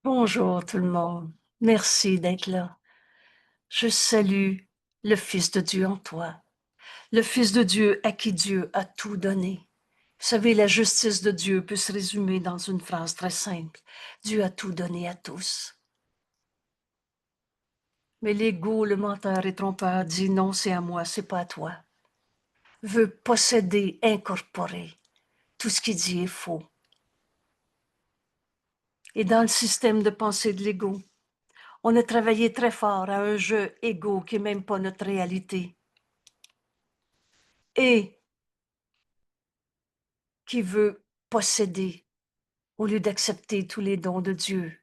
Bonjour tout le monde. Merci d'être là. Je salue le Fils de Dieu en toi, le Fils de Dieu à qui Dieu a tout donné. Vous savez, la justice de Dieu peut se résumer dans une phrase très simple. Dieu a tout donné à tous. Mais l'ego, le menteur et trompeur dit non, c'est à moi, c'est pas à toi. Veut posséder, incorporer. Tout ce qu'il dit est faux. Et dans le système de pensée de l'ego, on a travaillé très fort à un jeu égo qui n'est même pas notre réalité. Et qui veut posséder au lieu d'accepter tous les dons de Dieu.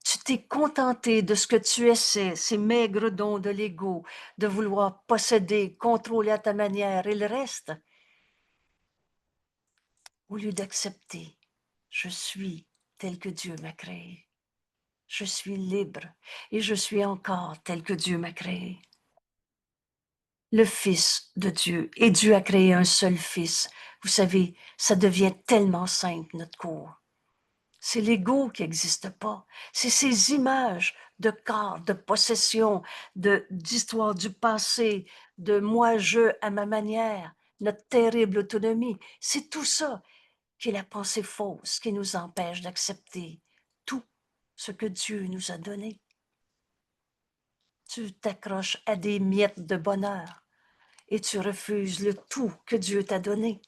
Tu t'es contenté de ce que tu essaies, ces maigres dons de l'ego, de vouloir posséder, contrôler à ta manière et le reste, au lieu d'accepter, je suis tel que Dieu m'a créé. Je suis libre et je suis encore tel que Dieu m'a créé. Le Fils de Dieu, et Dieu a créé un seul Fils. Vous savez, ça devient tellement simple, notre cours. C'est l'ego qui n'existe pas. C'est ces images de corps, de possession, d'histoire du passé, de moi-je à ma manière, notre terrible autonomie. C'est tout ça qui est la pensée fausse qui nous empêche d'accepter tout ce que Dieu nous a donné. Tu t'accroches à des miettes de bonheur et tu refuses le tout que Dieu t'a donné.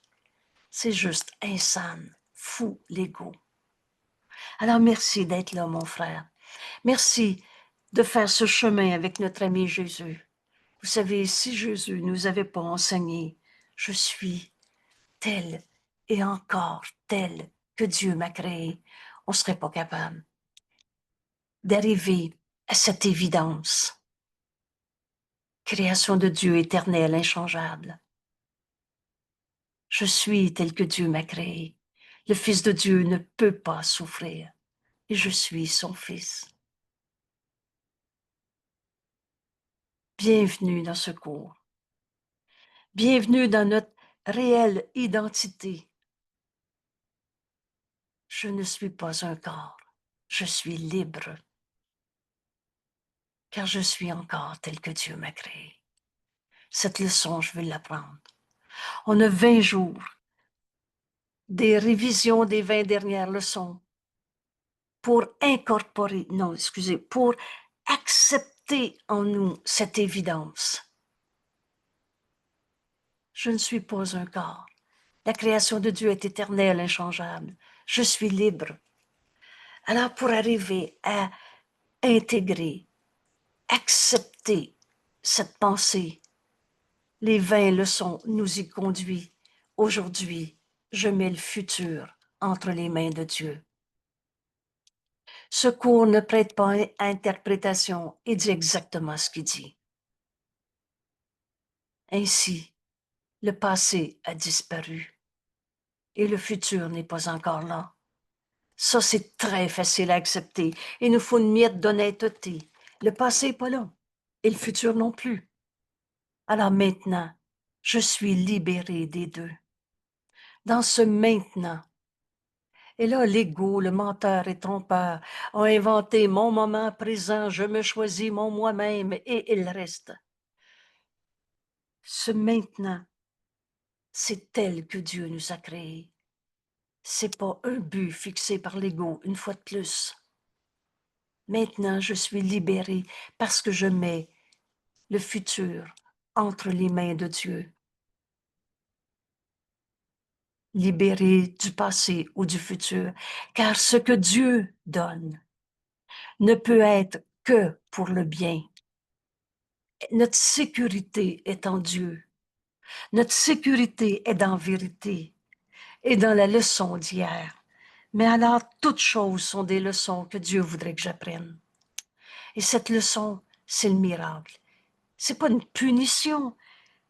C'est juste insane, fou l'ego. Alors merci d'être là, mon frère. Merci de faire ce chemin avec notre ami Jésus. Vous savez, si Jésus nous avait pas enseigné, je suis tel et encore tel que Dieu m'a créé, on ne serait pas capable d'arriver à cette évidence. Création de Dieu éternel, inchangeable. Je suis tel que Dieu m'a créé. Le Fils de Dieu ne peut pas souffrir et je suis son Fils. Bienvenue dans ce cours. Bienvenue dans notre réelle identité. Je ne suis pas un corps, je suis libre, car je suis encore tel que Dieu m'a créé. Cette leçon, je vais l'apprendre. On a 20 jours, des révisions des 20 dernières leçons pour incorporer, non, excusez, pour accepter en nous cette évidence. Je ne suis pas un corps. La création de Dieu est éternelle, inchangeable. Je suis libre. Alors, pour arriver à intégrer, accepter cette pensée, les 20 leçons nous y conduisent. Aujourd'hui, je mets le futur entre les mains de Dieu. Ce cours ne prête pas à interprétation et dit exactement ce qu'il dit. Ainsi, le passé a disparu et le futur n'est pas encore là. Ça, c'est très facile à accepter. Il nous faut une miette d'honnêteté. Le passé n'est pas là et le futur non plus. Alors maintenant, je suis libérée des deux. Dans ce maintenant, et là, l'ego, le menteur et trompeur ont inventé mon moment présent, je me choisis mon moi-même et il reste. Ce maintenant, c'est tel que Dieu nous a créés. C'est pas un but fixé par l'ego, une fois de plus. Maintenant, je suis libérée parce que je mets le futur entre les mains de Dieu. Libérée du passé ou du futur, car ce que Dieu donne ne peut être que pour le bien. Notre sécurité est en Dieu. Notre sécurité est dans la vérité et dans la leçon d'hier. Mais alors, toutes choses sont des leçons que Dieu voudrait que j'apprenne. Et cette leçon, c'est le miracle. C'est pas une punition.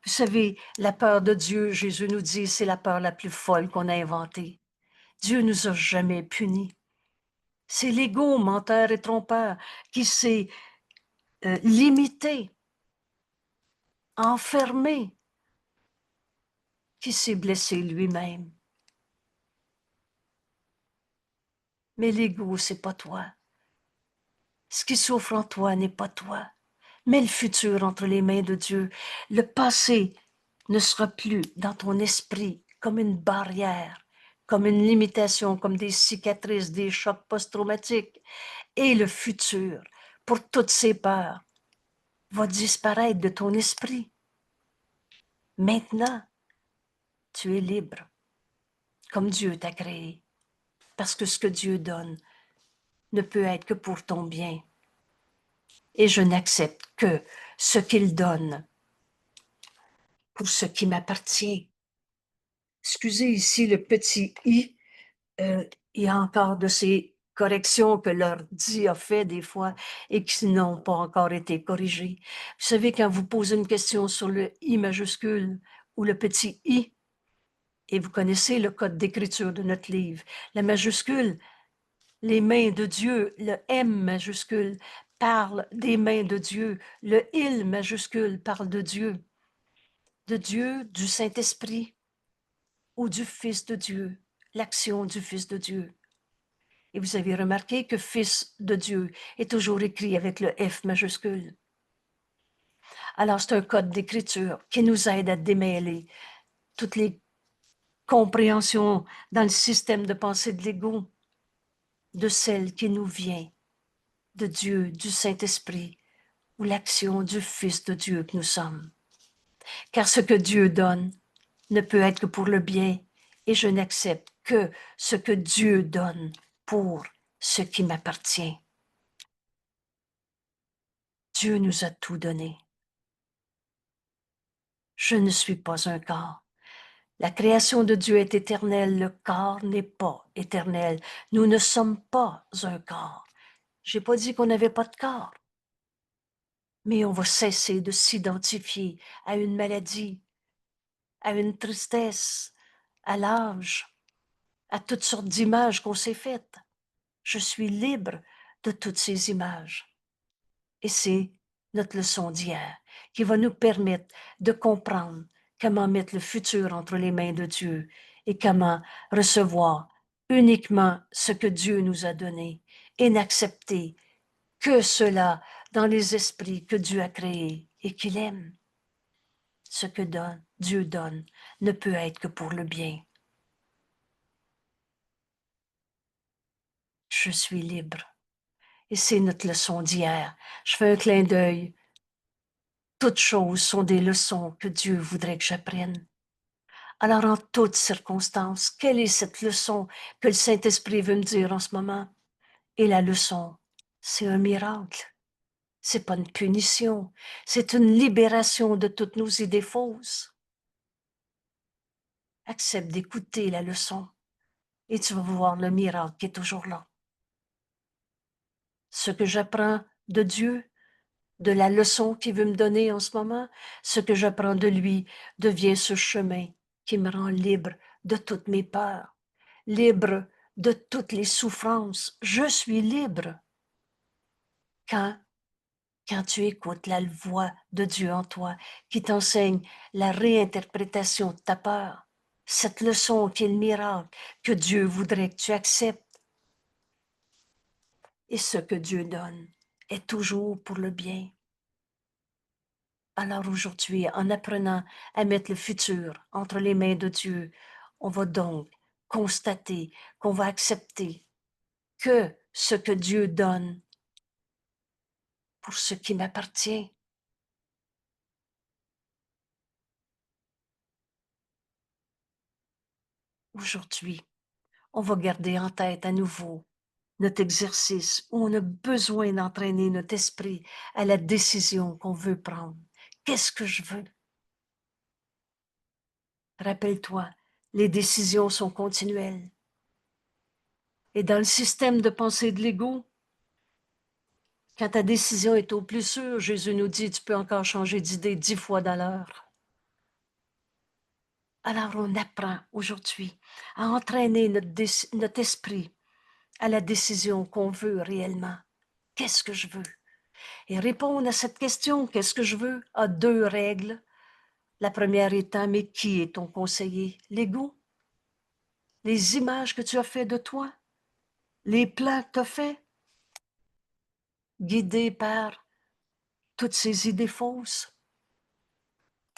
Vous savez, la peur de Dieu, Jésus nous dit, c'est la peur la plus folle qu'on a inventée. Dieu nous a jamais punis. C'est l'ego, menteur et trompeur, qui s'est limité, enfermé, qui s'est blessé lui-même. Mais l'ego, c'est pas toi. Ce qui souffre en toi n'est pas toi. Mets le futur entre les mains de Dieu. Le passé ne sera plus dans ton esprit comme une barrière, comme une limitation, comme des cicatrices, des chocs post-traumatiques. Et le futur, pour toutes ces peurs, va disparaître de ton esprit. Maintenant, tu es libre, comme Dieu t'a créé, parce que ce que Dieu donne ne peut être que pour ton bien. Et je n'accepte que ce qu'il donne pour ce qui m'appartient. Excusez ici le petit i, il y a encore de ces corrections que l'ordi a fait des fois et qui n'ont pas encore été corrigées. Vous savez, quand vous posez une question sur le i majuscule ou le petit i, et vous connaissez le code d'écriture de notre livre, la majuscule, les mains de Dieu, le M majuscule parle des mains de Dieu, le il majuscule parle de Dieu, du Saint-Esprit ou du Fils de Dieu, l'action du Fils de Dieu. Et vous avez remarqué que Fils de Dieu est toujours écrit avec le F majuscule. Alors c'est un code d'écriture qui nous aide à démêler toutes les compréhensions dans le système de pensée de l'ego, de celle qui nous vient de Dieu, du Saint-Esprit, ou l'action du Fils de Dieu que nous sommes. Car ce que Dieu donne ne peut être que pour le bien, et je n'accepte que ce que Dieu donne pour ce qui m'appartient. Dieu nous a tout donné. Je ne suis pas un corps. La création de Dieu est éternelle, le corps n'est pas éternel. Nous ne sommes pas un corps. J'ai pas dit qu'on n'avait pas de corps, mais on va cesser de s'identifier à une maladie, à une tristesse, à l'âge, à toutes sortes d'images qu'on s'est faites. Je suis libre de toutes ces images. Et c'est notre leçon d'hier qui va nous permettre de comprendre comment mettre le futur entre les mains de Dieu et comment recevoir uniquement ce que Dieu nous a donné et n'accepter que cela dans les esprits que Dieu a créés et qu'il aime. Ce que Dieu donne ne peut être que pour le bien. Je suis libre. Et c'est notre leçon d'hier. Je fais un clin d'œil. Toutes choses sont des leçons que Dieu voudrait que j'apprenne. Alors, en toutes circonstances, quelle est cette leçon que le Saint-Esprit veut me dire en ce moment? Et la leçon, c'est un miracle. C'est pas une punition. C'est une libération de toutes nos idées fausses. Accepte d'écouter la leçon et tu vas voir le miracle qui est toujours là. Ce que j'apprends de Dieu, de la leçon qu'il veut me donner en ce moment, ce que j'apprends de lui devient ce chemin qui me rend libre de toutes mes peurs, libre de toutes les souffrances. Je suis libre quand, quand tu écoutes la voix de Dieu en toi qui t'enseigne la réinterprétation de ta peur, cette leçon qui est le miracle que Dieu voudrait que tu acceptes. Et ce que Dieu donne est toujours pour le bien. Alors aujourd'hui, en apprenant à mettre le futur entre les mains de Dieu, on va donc constater qu'on va accepter que ce que Dieu donne pour ce qui m'appartient. Aujourd'hui, on va garder en tête à nouveau notre exercice où on a besoin d'entraîner notre esprit à la décision qu'on veut prendre. Qu'est-ce que je veux? Rappelle-toi, les décisions sont continuelles. Et dans le système de pensée de l'ego, quand ta décision est au plus sûr, Jésus nous dit, tu peux encore changer d'idée 10 fois dans l'heure. Alors on apprend aujourd'hui à entraîner notre esprit à la décision qu'on veut réellement. Qu'est-ce que je veux? Et répondre à cette question, qu'est-ce que je veux, a deux règles. La première étant, mais qui est ton conseiller? L'ego? Les images que tu as fait de toi? Les plans que tu as faits? guidé par toutes ces idées fausses?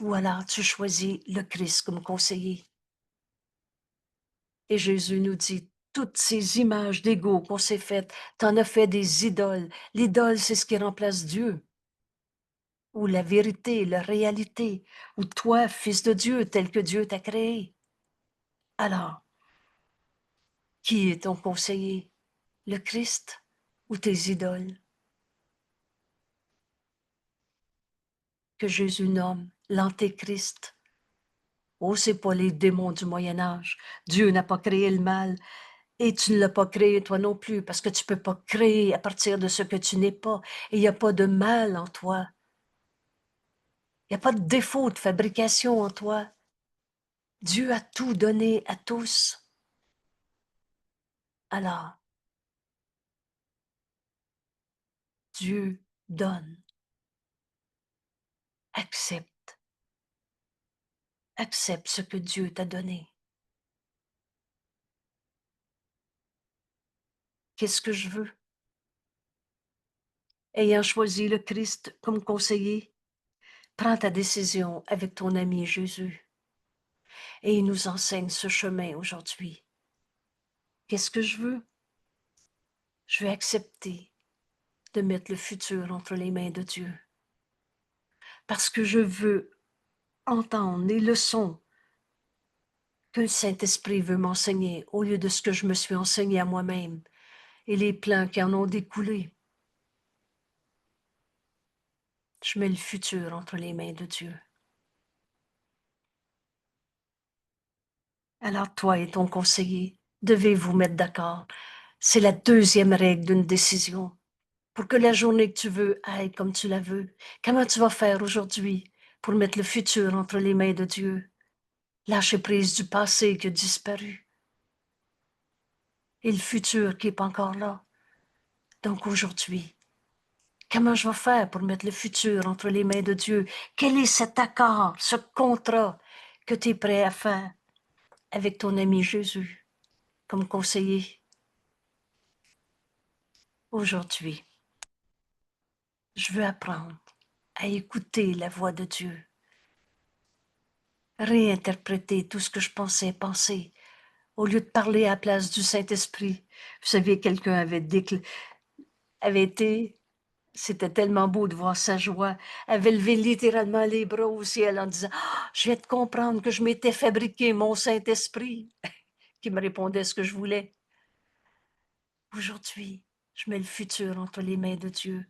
Ou alors tu choisis le Christ comme conseiller? Et Jésus nous dit, toutes ces images d'ego qu'on s'est faites, t'en as fait des idoles. L'idole, c'est ce qui remplace Dieu. Ou la vérité, la réalité. Ou toi, fils de Dieu, tel que Dieu t'a créé. Alors, qui est ton conseiller? Le Christ ou tes idoles? Que Jésus nomme l'Antéchrist. Oh, c'est pas les démons du Moyen-Âge. Dieu n'a pas créé le mal. Et tu ne l'as pas créé toi non plus, parce que tu ne peux pas créer à partir de ce que tu n'es pas. Et il n'y a pas de mal en toi. Il n'y a pas de défaut de fabrication en toi. Dieu a tout donné à tous. Alors, Dieu donne. Accepte. Accepte ce que Dieu t'a donné. Qu'est-ce que je veux? Ayant choisi le Christ comme conseiller, prends ta décision avec ton ami Jésus. Et il nous enseigne ce chemin aujourd'hui. Qu'est-ce que je veux? Je vais accepter de mettre le futur entre les mains de Dieu. Parce que je veux entendre les leçons que le Saint-Esprit veut m'enseigner au lieu de ce que je me suis enseigné à moi-même et les plans qui en ont découlé. Je mets le futur entre les mains de Dieu. Alors toi et ton conseiller devez vous mettre d'accord. C'est la deuxième règle d'une décision. Pour que la journée que tu veux aille comme tu la veux, comment tu vas faire aujourd'hui pour mettre le futur entre les mains de Dieu? Lâcher prise du passé qui a disparu et le futur qui n'est pas encore là. Donc aujourd'hui, comment je vais faire pour mettre le futur entre les mains de Dieu? Quel est cet accord, ce contrat que tu es prêt à faire avec ton ami Jésus comme conseiller? Aujourd'hui, je veux apprendre à écouter la voix de Dieu, réinterpréter tout ce que je pensais penser, au lieu de parler à la place du Saint-Esprit. Vous savez, quelqu'un avait été, c'était tellement beau de voir sa joie, avait levé littéralement les bras au ciel en disant, ah, je viens de comprendre que je m'étais fabriqué mon Saint-Esprit, qui me répondait ce que je voulais. Aujourd'hui, je mets le futur entre les mains de Dieu.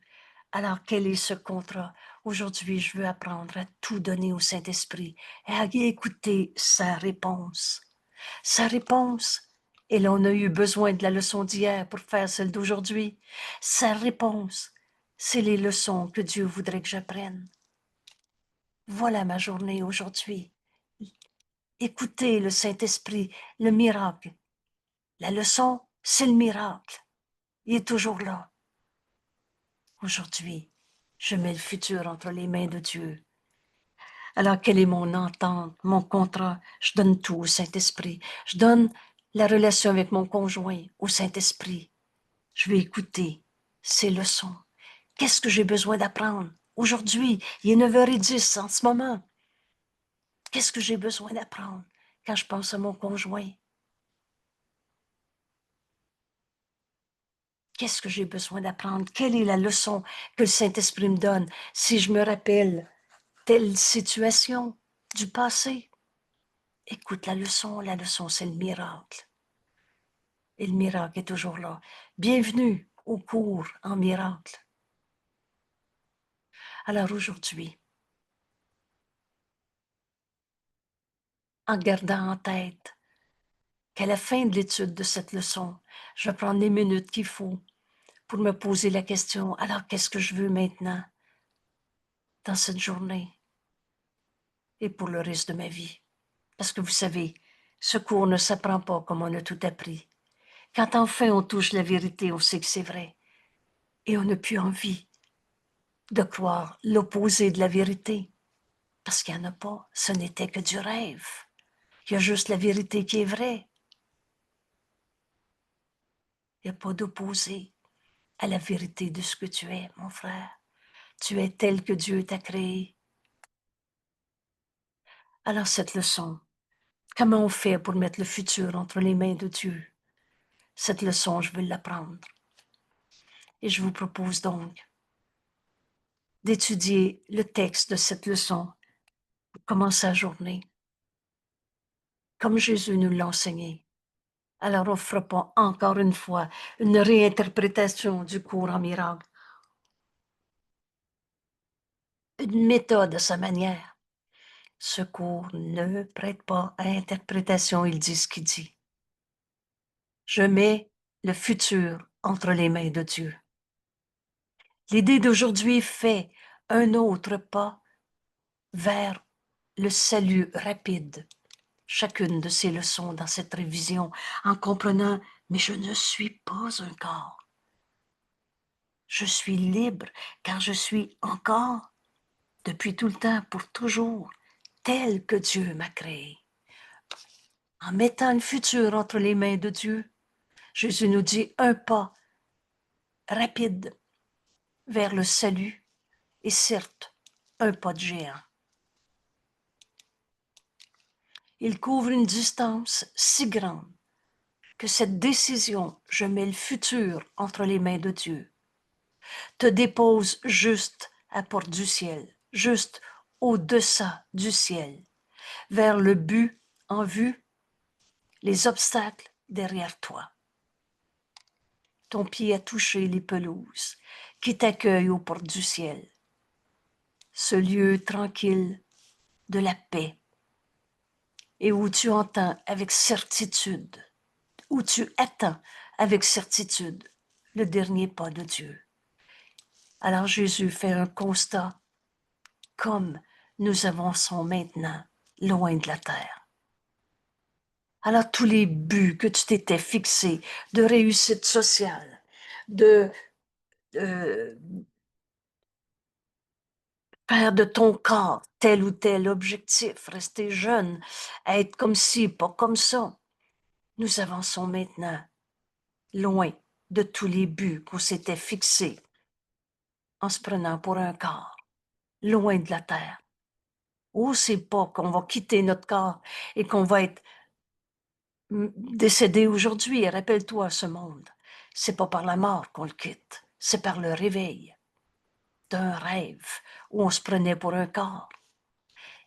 Alors, quel est ce contrat? Aujourd'hui, je veux apprendre à tout donner au Saint-Esprit et à écouter sa réponse. Sa réponse, et là, on a eu besoin de la leçon d'hier pour faire celle d'aujourd'hui. Sa réponse, c'est les leçons que Dieu voudrait que j'apprenne. Voilà ma journée aujourd'hui. Écoutez le Saint-Esprit, le miracle. La leçon, c'est le miracle. Il est toujours là. Aujourd'hui, je mets le futur entre les mains de Dieu. Alors, quelle est mon entente, mon contrat? Je donne tout au Saint-Esprit. Je donne la relation avec mon conjoint au Saint-Esprit. Je vais écouter ces leçons. Qu'est-ce que j'ai besoin d'apprendre? Aujourd'hui, il est 9h10 en ce moment. Qu'est-ce que j'ai besoin d'apprendre quand je pense à mon conjoint? Qu'est-ce que j'ai besoin d'apprendre? Quelle est la leçon que le Saint-Esprit me donne si je me rappelle telle situation du passé? Écoute la leçon, c'est le miracle. Et le miracle est toujours là. Bienvenue au cours en miracle. Alors aujourd'hui, en gardant en tête qu'à la fin de l'étude de cette leçon, je vais prendre les minutes qu'il faut pour me poser la question, alors qu'est-ce que je veux maintenant dans cette journée et pour le reste de ma vie? Parce que vous savez, ce cours ne s'apprend pas comme on a tout appris. Quand enfin on touche la vérité, on sait que c'est vrai. Et on n'a plus envie de croire l'opposé de la vérité. Parce qu'il n'y en a pas. Ce n'était que du rêve. Il y a juste la vérité qui est vraie. Il n'y a pas d'opposé. à la vérité de ce que tu es, mon frère. Tu es tel que Dieu t'a créé. Alors cette leçon, comment on fait pour mettre le futur entre les mains de Dieu? Cette leçon, je veux l'apprendre. Et je vous propose donc d'étudier le texte de cette leçon pour commencer la journée, comme Jésus nous l'a enseigné. Alors on ne fera pas encore une fois une réinterprétation du cours en miracle, une méthode à sa manière. Ce cours ne prête pas à interprétation, il dit ce qu'il dit. Je mets le futur entre les mains de Dieu. L'idée d'aujourd'hui fait un autre pas vers le salut rapide. Chacune de ces leçons dans cette révision, en comprenant, mais je ne suis pas un corps. Je suis libre car je suis encore, depuis tout le temps, pour toujours, tel que Dieu m'a créé. En mettant le futur entre les mains de Dieu, Jésus nous dit un pas rapide vers le salut et certes un pas de géant. Il couvre une distance si grande que cette décision, je mets le futur entre les mains de Dieu, te dépose juste à porte du ciel, juste au-deçà du ciel, vers le but en vue, les obstacles derrière toi. Ton pied a touché les pelouses qui t'accueillent aux portes du ciel. Ce lieu tranquille de la paix et où tu entends avec certitude, où tu attends avec certitude le dernier pas de Dieu. Alors Jésus fait un constat comme nous avançons maintenant loin de la terre. Alors tous les buts que tu t'étais fixés de réussite sociale, de faire de ton corps tel ou tel objectif, rester jeune, être comme ci, pas comme ça, nous avançons maintenant loin de tous les buts qu'on s'était fixés en se prenant pour un corps, loin de la terre. Oh, c'est pas qu'on va quitter notre corps et qu'on va être décédé aujourd'hui. Rappelle-toi ce monde. C'est pas par la mort qu'on le quitte, c'est par le réveil d'un rêve où on se prenait pour un corps.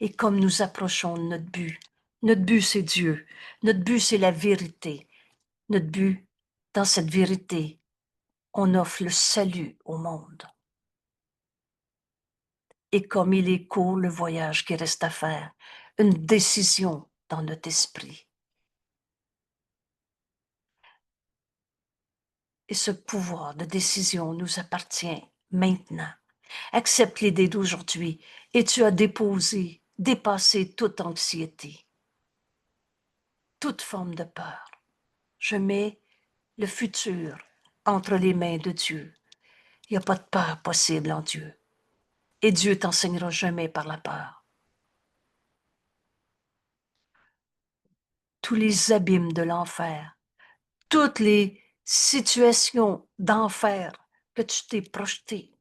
Et comme nous approchons de notre but c'est Dieu, notre but c'est la vérité, notre but dans cette vérité, on offre le salut au monde. Et comme il est court le voyage qui reste à faire, une décision dans notre esprit. Et ce pouvoir de décision nous appartient maintenant. Accepte l'idée d'aujourd'hui et tu as dépassé toute anxiété, toute forme de peur. Je mets le futur entre les mains de Dieu. Il n'y a pas de peur possible en Dieu. Et Dieu t'enseignera jamais par la peur. Tous les abîmes de l'enfer, toutes les situations d'enfer que tu t'es projeté,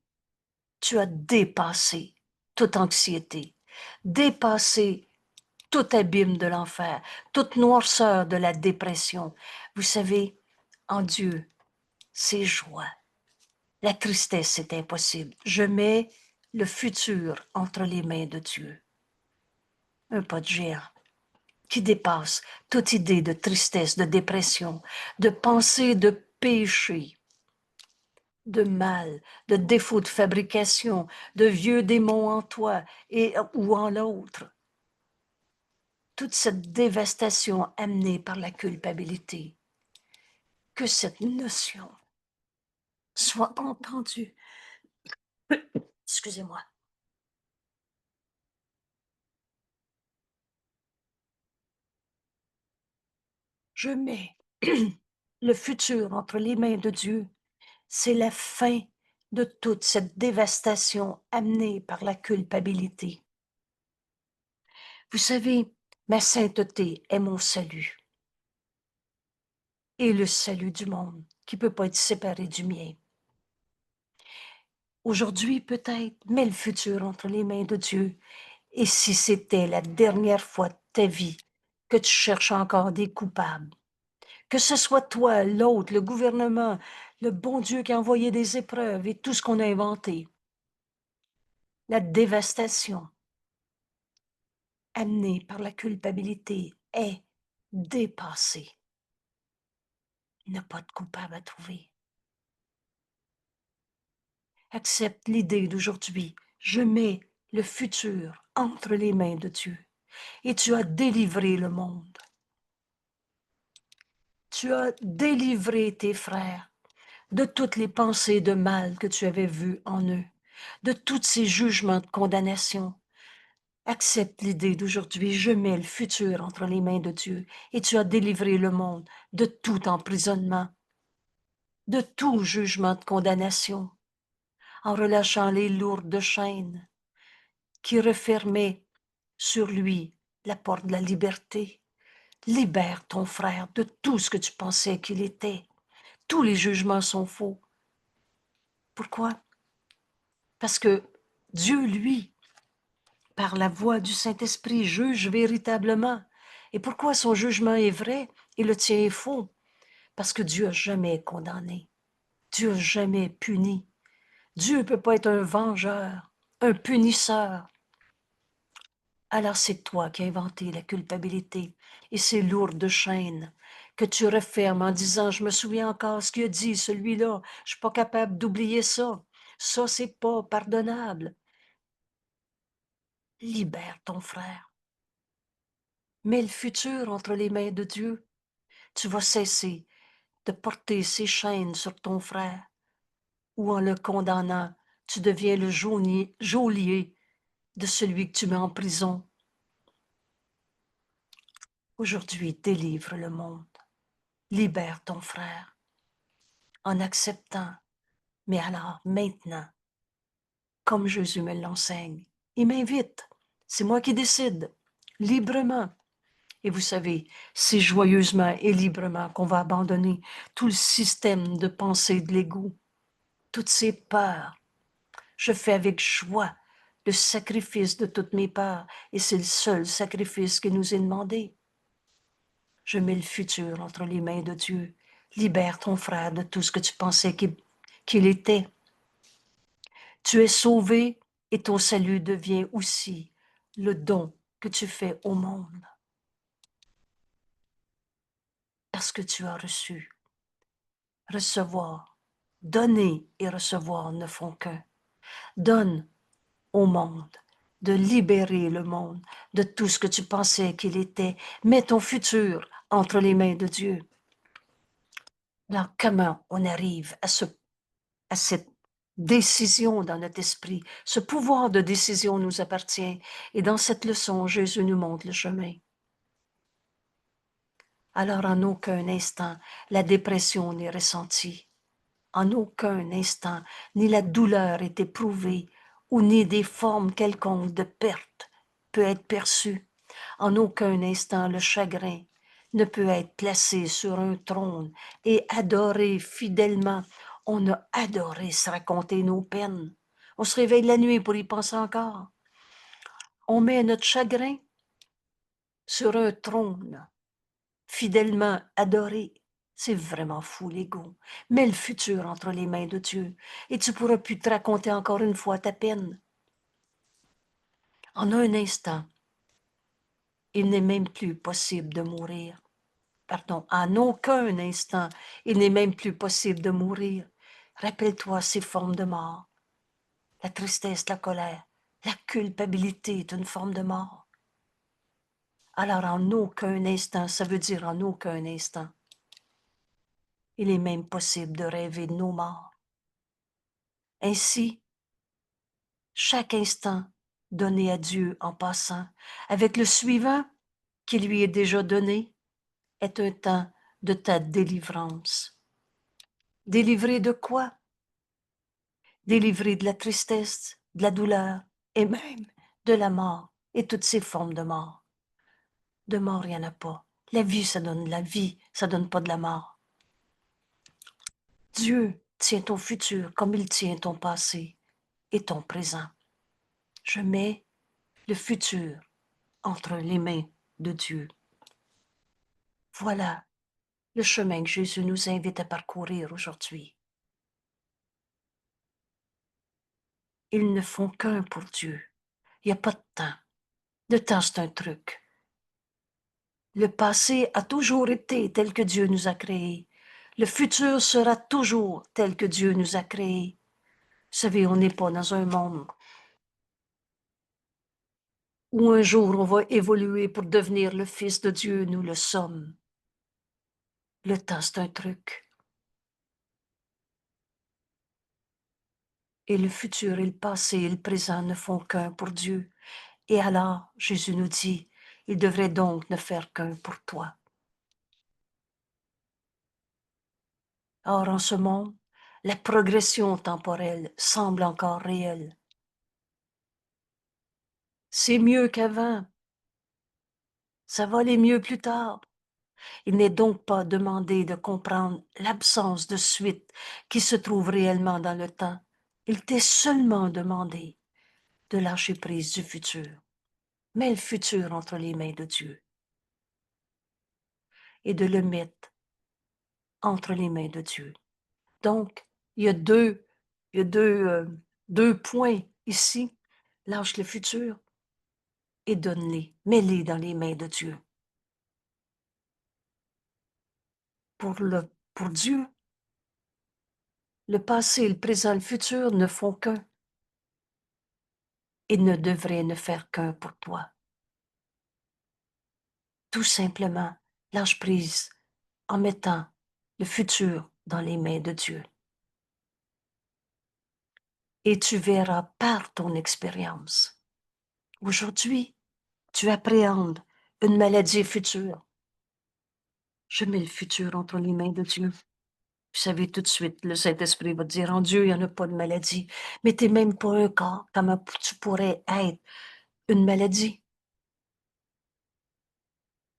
tu as dépassé toute anxiété, dépassé tout abîme de l'enfer, toute noirceur de la dépression. Vous savez, en Dieu, c'est joie. La tristesse, c'est impossible. Je mets le futur entre les mains de Dieu. Un pas de géant qui dépasse toute idée de tristesse, de dépression, de pensée de péché, de mal, de défaut de fabrication, de vieux démons en toi ou en l'autre. Toute cette dévastation amenée par la culpabilité. Que cette notion soit entendue. Excusez-moi. Je mets le futur entre les mains de Dieu. C'est la fin de toute cette dévastation amenée par la culpabilité. Vous savez, ma sainteté est mon salut et le salut du monde qui ne peut pas être séparé du mien. Aujourd'hui peut-être, mets le futur entre les mains de Dieu. Et si c'était la dernière fois de ta vie que tu cherches encore des coupables, que ce soit toi, l'autre, le gouvernement, le bon Dieu qui a envoyé des épreuves et tout ce qu'on a inventé, la dévastation amenée par la culpabilité est dépassée. Il n'y a pas de coupable à trouver. Accepte l'idée d'aujourd'hui. Je mets le futur entre les mains de Dieu et tu as délivré le monde. Tu as délivré tes frères de toutes les pensées de mal que tu avais vues en eux, de tous ces jugements de condamnation. Accepte l'idée d'aujourd'hui, je mets le futur entre les mains de Dieu et tu as délivré le monde de tout emprisonnement, de tout jugement de condamnation, en relâchant les lourdes chaînes qui refermaient sur lui la porte de la liberté. Libère ton frère de tout ce que tu pensais qu'il était. Tous les jugements sont faux. Pourquoi? Parce que Dieu, lui, par la voix du Saint-Esprit, juge véritablement. Et pourquoi son jugement est vrai et le tien est faux? Parce que Dieu n'a jamais condamné. Dieu n'a jamais puni. Dieu ne peut pas être un vengeur, un punisseur. Alors c'est toi qui as inventé la culpabilité et ces lourdes chaînes que tu refermes en disant, je me souviens encore ce qu'il a dit, celui-là, je suis pas capable d'oublier ça. Ça, c'est pas pardonnable. Libère ton frère. Mets le futur entre les mains de Dieu. Tu vas cesser de porter ces chaînes sur ton frère, ou en le condamnant, tu deviens le geôlier de celui que tu mets en prison. Aujourd'hui, délivre le monde. Libère ton frère en acceptant, mais alors maintenant, comme Jésus me l'enseigne, il m'invite. C'est moi qui décide, librement. Et vous savez, c'est joyeusement et librement qu'on va abandonner tout le système de pensée de l'ego, toutes ces peurs. Je fais avec joie le sacrifice de toutes mes peurs et c'est le seul sacrifice qui nous est demandé. Je mets le futur entre les mains de Dieu. Libère ton frère de tout ce que tu pensais qu'il était. Tu es sauvé et ton salut devient aussi le don que tu fais au monde. Parce que tu as reçu. Recevoir, donner et recevoir ne font qu'un. Donne au monde, de libérer le monde de tout ce que tu pensais qu'il était. Mets ton futur entre les mains de Dieu. Alors, comment on arrive à cette décision dans notre esprit? Ce pouvoir de décision nous appartient. Et dans cette leçon, Jésus nous montre le chemin. Alors, en aucun instant, la dépression n'est ressentie. En aucun instant, ni la douleur est éprouvée, ou ni des formes quelconques de perte peut être perçue. En aucun instant, le chagrin ne peut être placé sur un trône et adoré fidèlement. On a adoré se raconter nos peines. On se réveille la nuit pour y penser encore. On met notre chagrin sur un trône, fidèlement adoré. C'est vraiment fou, l'ego. Mets le futur entre les mains de Dieu et tu pourras plus te raconter encore une fois ta peine. En un instant, il n'est même plus possible de mourir. Pardon, en aucun instant, il n'est même plus possible de mourir. Rappelle-toi ces formes de mort. La tristesse, la colère, la culpabilité est une forme de mort. Alors en aucun instant, ça veut dire en aucun instant, il est même possible de rêver de nos morts. Ainsi, chaque instant donné à Dieu en passant, avec le suivant qui lui est déjà donné, est un temps de ta délivrance. Délivré de quoi? Délivré de la tristesse, de la douleur et même de la mort et toutes ces formes de mort. De mort, il n'y en a pas. La vie, ça donne de la vie, ça donne pas de la mort. Dieu tient ton futur comme il tient ton passé. et ton présent. Je mets le futur entre les mains de Dieu. Voilà le chemin que Jésus nous invite à parcourir aujourd'hui. Ils ne font qu'un pour Dieu. Il n'y a pas de temps. Le temps, c'est un truc. Le passé a toujours été tel que Dieu nous a créés. Le futur sera toujours tel que Dieu nous a créés. Vous savez, on n'est pas dans un monde où un jour on va évoluer pour devenir le Fils de Dieu. Nous le sommes. Le temps, c'est un truc. Et le futur et le passé et le présent ne font qu'un pour Dieu. Et alors, Jésus nous dit, il devrait donc ne faire qu'un pour toi. Or, en ce monde, la progression temporelle semble encore réelle. C'est mieux qu'avant. Ça va aller mieux plus tard. Il n'est donc pas demandé de comprendre l'absence de suite qui se trouve réellement dans le temps. Il t'est seulement demandé de lâcher prise du futur. Mets le futur entre les mains de Dieu et de le mettre entre les mains de Dieu. Donc, il y a deux points ici. Lâche le futur et donne-les. Mets-les dans les mains de Dieu. Pour Dieu, le passé, le présent, le futur ne font qu'un et ne devraient ne faire qu'un pour toi. Tout simplement, lâche prise en mettant le futur dans les mains de Dieu. Et tu verras par ton expérience. Aujourd'hui, tu appréhendes une maladie future. Je mets le futur entre les mains de Dieu. Vous savez, tout de suite, le Saint-Esprit va te dire, en Dieu, il n'y en a pas de maladie. Mais tu n'es même pas un corps. Comment tu pourrais être une maladie?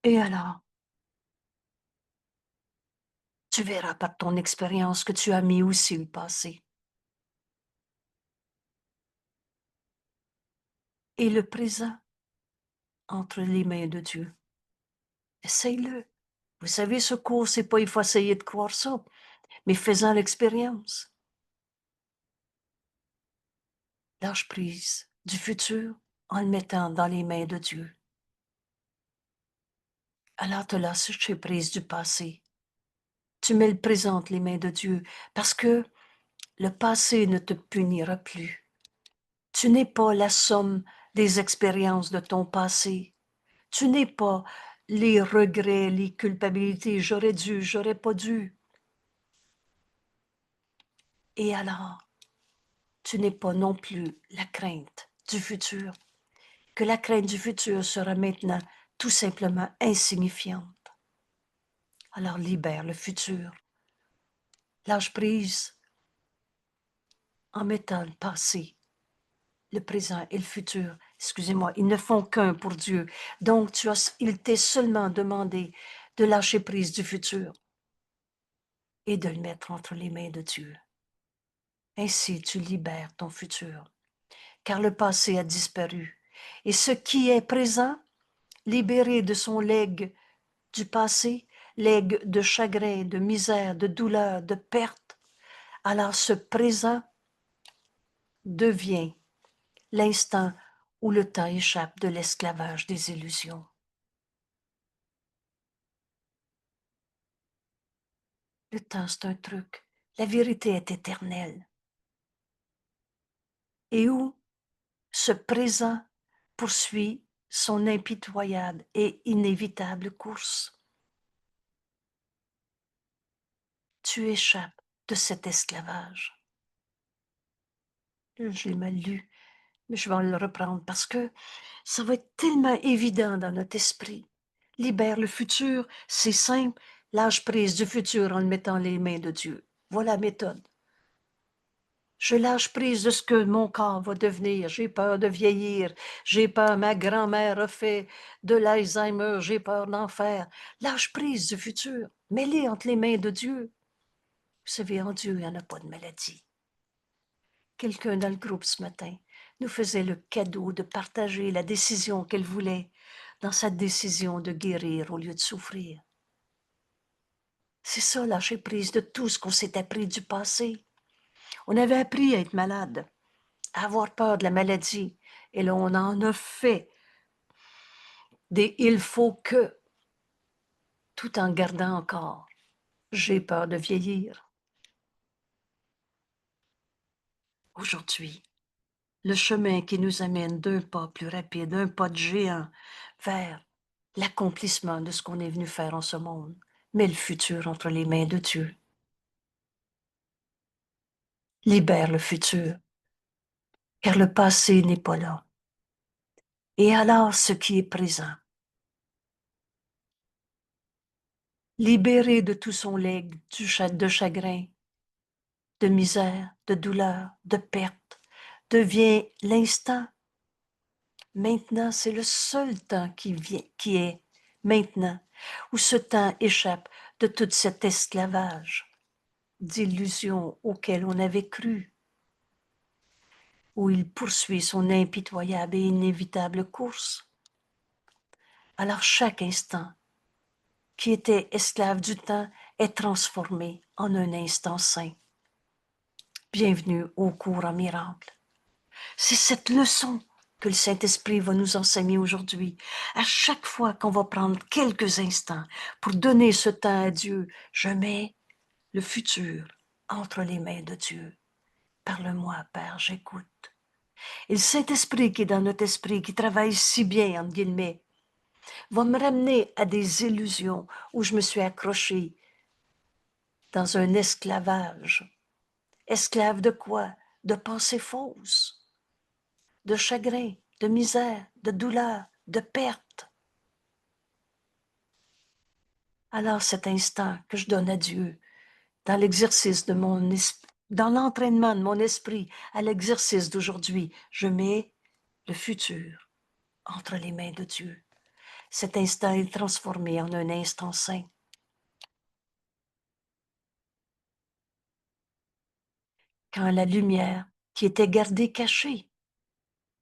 Et alors, tu verras par ton expérience que tu as mis aussi le passé. Et le présent entre les mains de Dieu. Essaye-le. Vous savez, ce cours, c'est pas il faut essayer de croire ça, mais faisant l'expérience. Lâche prise du futur en le mettant dans les mains de Dieu. Alors te lâcher prise du passé. Tu mets le présent entre les mains de Dieu parce que le passé ne te punira plus. Tu n'es pas la somme des expériences de ton passé. Tu n'es pas les regrets, les culpabilités. J'aurais dû, j'aurais pas dû. Et alors, tu n'es pas non plus la crainte du futur, que la crainte du futur sera maintenant tout simplement insignifiante. Alors libère le futur. Lâche prise en mettant le passé, le présent et le futur. Excusez-moi, ils ne font qu'un pour Dieu. Donc, il t'est seulement demandé de lâcher prise du futur et de le mettre entre les mains de Dieu. Ainsi, tu libères ton futur, car le passé a disparu. Et ce qui est présent, libéré de son legs du passé, legs de chagrin, de misère, de douleur, de perte, alors ce présent devient l'instant où le temps échappe de l'esclavage des illusions. Le temps, c'est un truc. La vérité est éternelle. Et où ce présent poursuit son impitoyable et inévitable course. Tu échappes de cet esclavage. Je l'ai mal lu, mais je vais le reprendre parce que ça va être tellement évident dans notre esprit. Libère le futur, c'est simple. Lâche prise du futur en le mettant les mains de Dieu. Voilà la méthode. Je lâche prise de ce que mon corps va devenir. J'ai peur de vieillir. J'ai peur, ma grand-mère a fait de l'Alzheimer. J'ai peur d'en faire. Lâche prise du futur. Mets-les entre les mains de Dieu. Vous savez, en Dieu, il n'y en a pas de maladie. Quelqu'un dans le groupe ce matin nous faisait le cadeau de partager la décision qu'elle voulait dans sa décision de guérir au lieu de souffrir. C'est ça, lâcher prise de tout ce qu'on s'est appris du passé. On avait appris à être malade, à avoir peur de la maladie, et là, on en a fait des il faut que, tout en gardant encore. J'ai peur de vieillir. Aujourd'hui, le chemin qui nous amène d'un pas plus rapide, un pas de géant vers l'accomplissement de ce qu'on est venu faire en ce monde, mais le futur entre les mains de Dieu. Libère le futur, car le passé n'est pas là. Et alors ce qui est présent, libéré de tout son legs de chagrin, de misère, de douleur, de perte, devient l'instant. Maintenant, c'est le seul temps qui est maintenant, où ce temps échappe de tout cet esclavage d'illusions auxquelles on avait cru, où il poursuit son impitoyable et inévitable course. Alors chaque instant qui était esclave du temps est transformé en un instant saint. Bienvenue au cours en miracle. C'est cette leçon que le Saint-Esprit va nous enseigner aujourd'hui. À chaque fois qu'on va prendre quelques instants pour donner ce temps à Dieu, je mets le futur entre les mains de Dieu. Parle-moi, Père, j'écoute. Et le Saint-Esprit qui est dans notre esprit, qui travaille si bien, entre guillemets, va me ramener à des illusions où je me suis accrochée dans un esclavage. Esclave de quoi? De pensées fausses, de chagrin, de misère, de douleur, de perte. Alors cet instant que je donne à Dieu, dans l'exercice de mon esprit, dans l'entraînement de mon esprit à l'exercice d'aujourd'hui, je mets le futur entre les mains de Dieu. Cet instant est transformé en un instant saint. Quand la lumière qui était gardée cachée,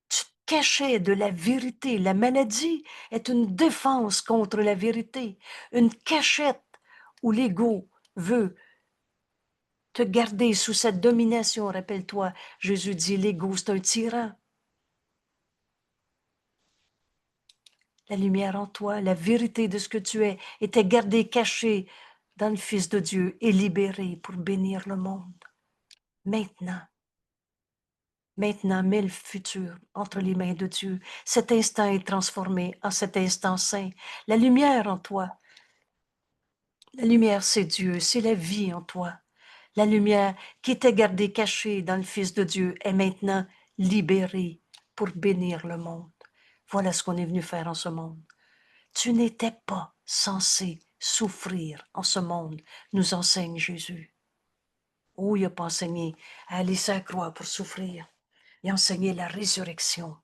tu te cachais de la vérité. La maladie est une défense contre la vérité, une cachette où l'ego veut te garder sous sa domination. Rappelle-toi, Jésus dit, l'ego, c'est un tyran. La lumière en toi, la vérité de ce que tu es, était gardée cachée dans le Fils de Dieu et libérée pour bénir le monde. Maintenant, mets le futur entre les mains de Dieu. Cet instant est transformé en cet instant saint. La lumière en toi, la lumière c'est Dieu, c'est la vie en toi. La lumière qui était gardée cachée dans le Fils de Dieu est maintenant libérée pour bénir le monde. Voilà ce qu'on est venu faire en ce monde. Tu n'étais pas censé souffrir en ce monde, nous enseigne Jésus. Oh, il n'a pas enseigné à aller sur la croix pour souffrir. Il a enseigné la résurrection.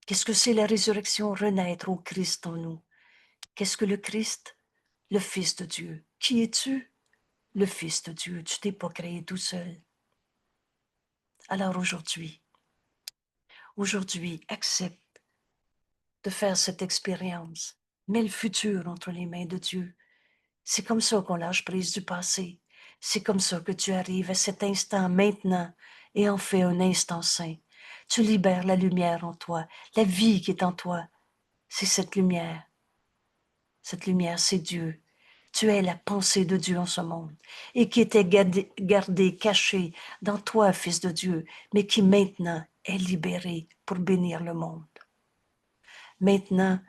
Qu'est-ce que c'est la résurrection? Renaître au Christ en nous. Qu'est-ce que le Christ? Le Fils de Dieu. Qui es-tu? Le Fils de Dieu. Tu t'es pas créé tout seul. Alors aujourd'hui, accepte de faire cette expérience. Mets le futur entre les mains de Dieu. C'est comme ça qu'on lâche prise du passé. C'est comme ça que tu arrives à cet instant maintenant et en fais un instant saint. Tu libères la lumière en toi. La vie qui est en toi, c'est cette lumière. Cette lumière, c'est Dieu. Tu es la pensée de Dieu en ce monde et qui était gardée, cachée dans toi, Fils de Dieu, mais qui maintenant est libérée pour bénir le monde. Maintenant,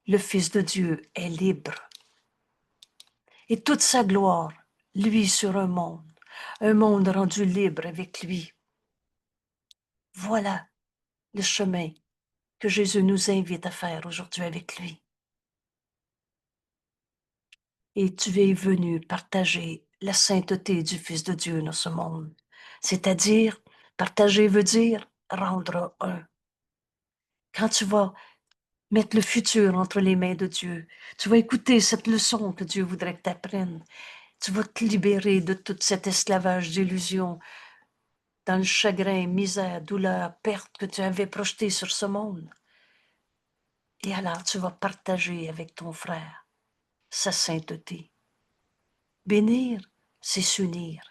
le Fils de Dieu est libre. Et toute sa gloire, lui sur un monde rendu libre avec lui. Voilà le chemin que Jésus nous invite à faire aujourd'hui avec lui. Et tu es venu partager la sainteté du Fils de Dieu dans ce monde. C'est-à-dire, partager veut dire rendre un. Quand tu vas mettre le futur entre les mains de Dieu, tu vas écouter cette leçon que Dieu voudrait que tu apprennes. Tu vas te libérer de tout cet esclavage d'illusions dans le chagrin, misère, douleur, perte que tu avais projeté sur ce monde. Et alors tu vas partager avec ton frère sa sainteté. Bénir, c'est s'unir.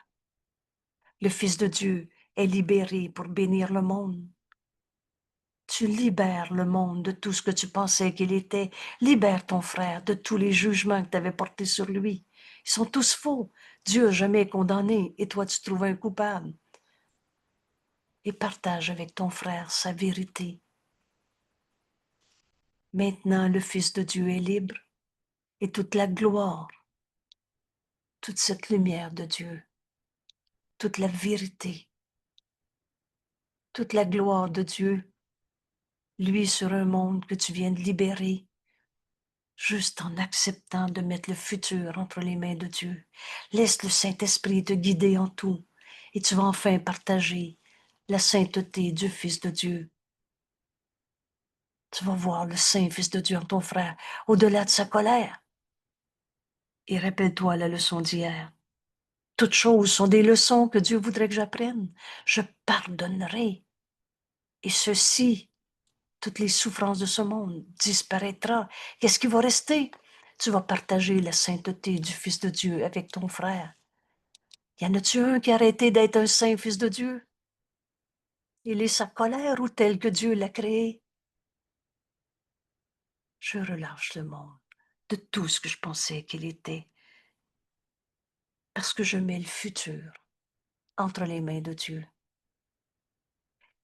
Le Fils de Dieu est libéré pour bénir le monde. Tu libères le monde de tout ce que tu pensais qu'il était. Libère ton frère de tous les jugements que tu avais portés sur lui. Ils sont tous faux. Dieu n'a jamais condamné et toi tu trouves un coupable. Et partage avec ton frère sa vérité. Maintenant, le Fils de Dieu est libre et toute la gloire, toute cette lumière de Dieu, toute la vérité, toute la gloire de Dieu, lui sur un monde que tu viens de libérer, juste en acceptant de mettre le futur entre les mains de Dieu. Laisse le Saint-Esprit te guider en tout et tu vas enfin partager la sainteté du Fils de Dieu. Tu vas voir le Saint Fils de Dieu en ton frère, au-delà de sa colère. Et rappelle-toi la leçon d'hier. Toutes choses sont des leçons que Dieu voudrait que j'apprenne. Je pardonnerai. Et ceci, toutes les souffrances de ce monde disparaîtra. Qu'est-ce qui va rester? Tu vas partager la sainteté du Fils de Dieu avec ton frère. Y en a-tu un qui a arrêté d'être un saint Fils de Dieu? Il est sa colère ou tel que Dieu l'a créé? Je relâche le monde de tout ce que je pensais qu'il était, parce que je mets le futur entre les mains de Dieu.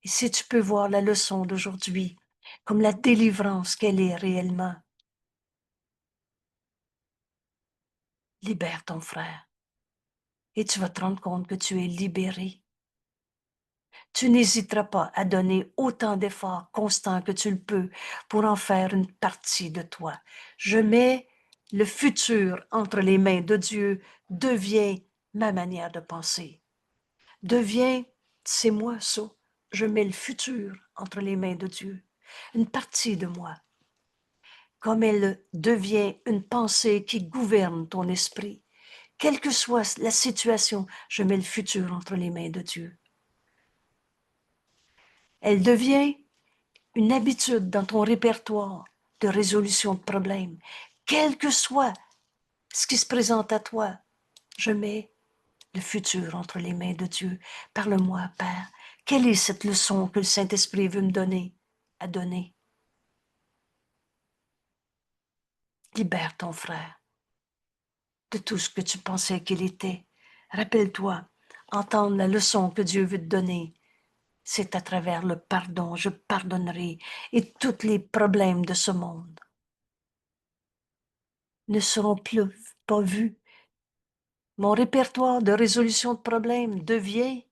Et si tu peux voir la leçon d'aujourd'hui comme la délivrance qu'elle est réellement, libère ton frère et tu vas te rendre compte que tu es libéré. Tu n'hésiteras pas à donner autant d'efforts constants que tu le peux pour en faire une partie de toi. Je mets le futur entre les mains de Dieu, devient ma manière de penser. Devient, c'est moi ça. Je mets le futur entre les mains de Dieu, une partie de moi. Comme elle devient une pensée qui gouverne ton esprit. Quelle que soit la situation, je mets le futur entre les mains de Dieu. Elle devient une habitude dans ton répertoire de résolution de problèmes. Quel que soit ce qui se présente à toi, je mets le futur entre les mains de Dieu. Parle-moi, Père. Quelle est cette leçon que le Saint-Esprit veut me donner à donner? Libère ton frère de tout ce que tu pensais qu'il était. Rappelle-toi, entendre la leçon que Dieu veut te donner, c'est à travers le pardon. Je pardonnerai et tous les problèmes de ce monde ne seront plus pas vus. Mon répertoire de résolution de problèmes devient,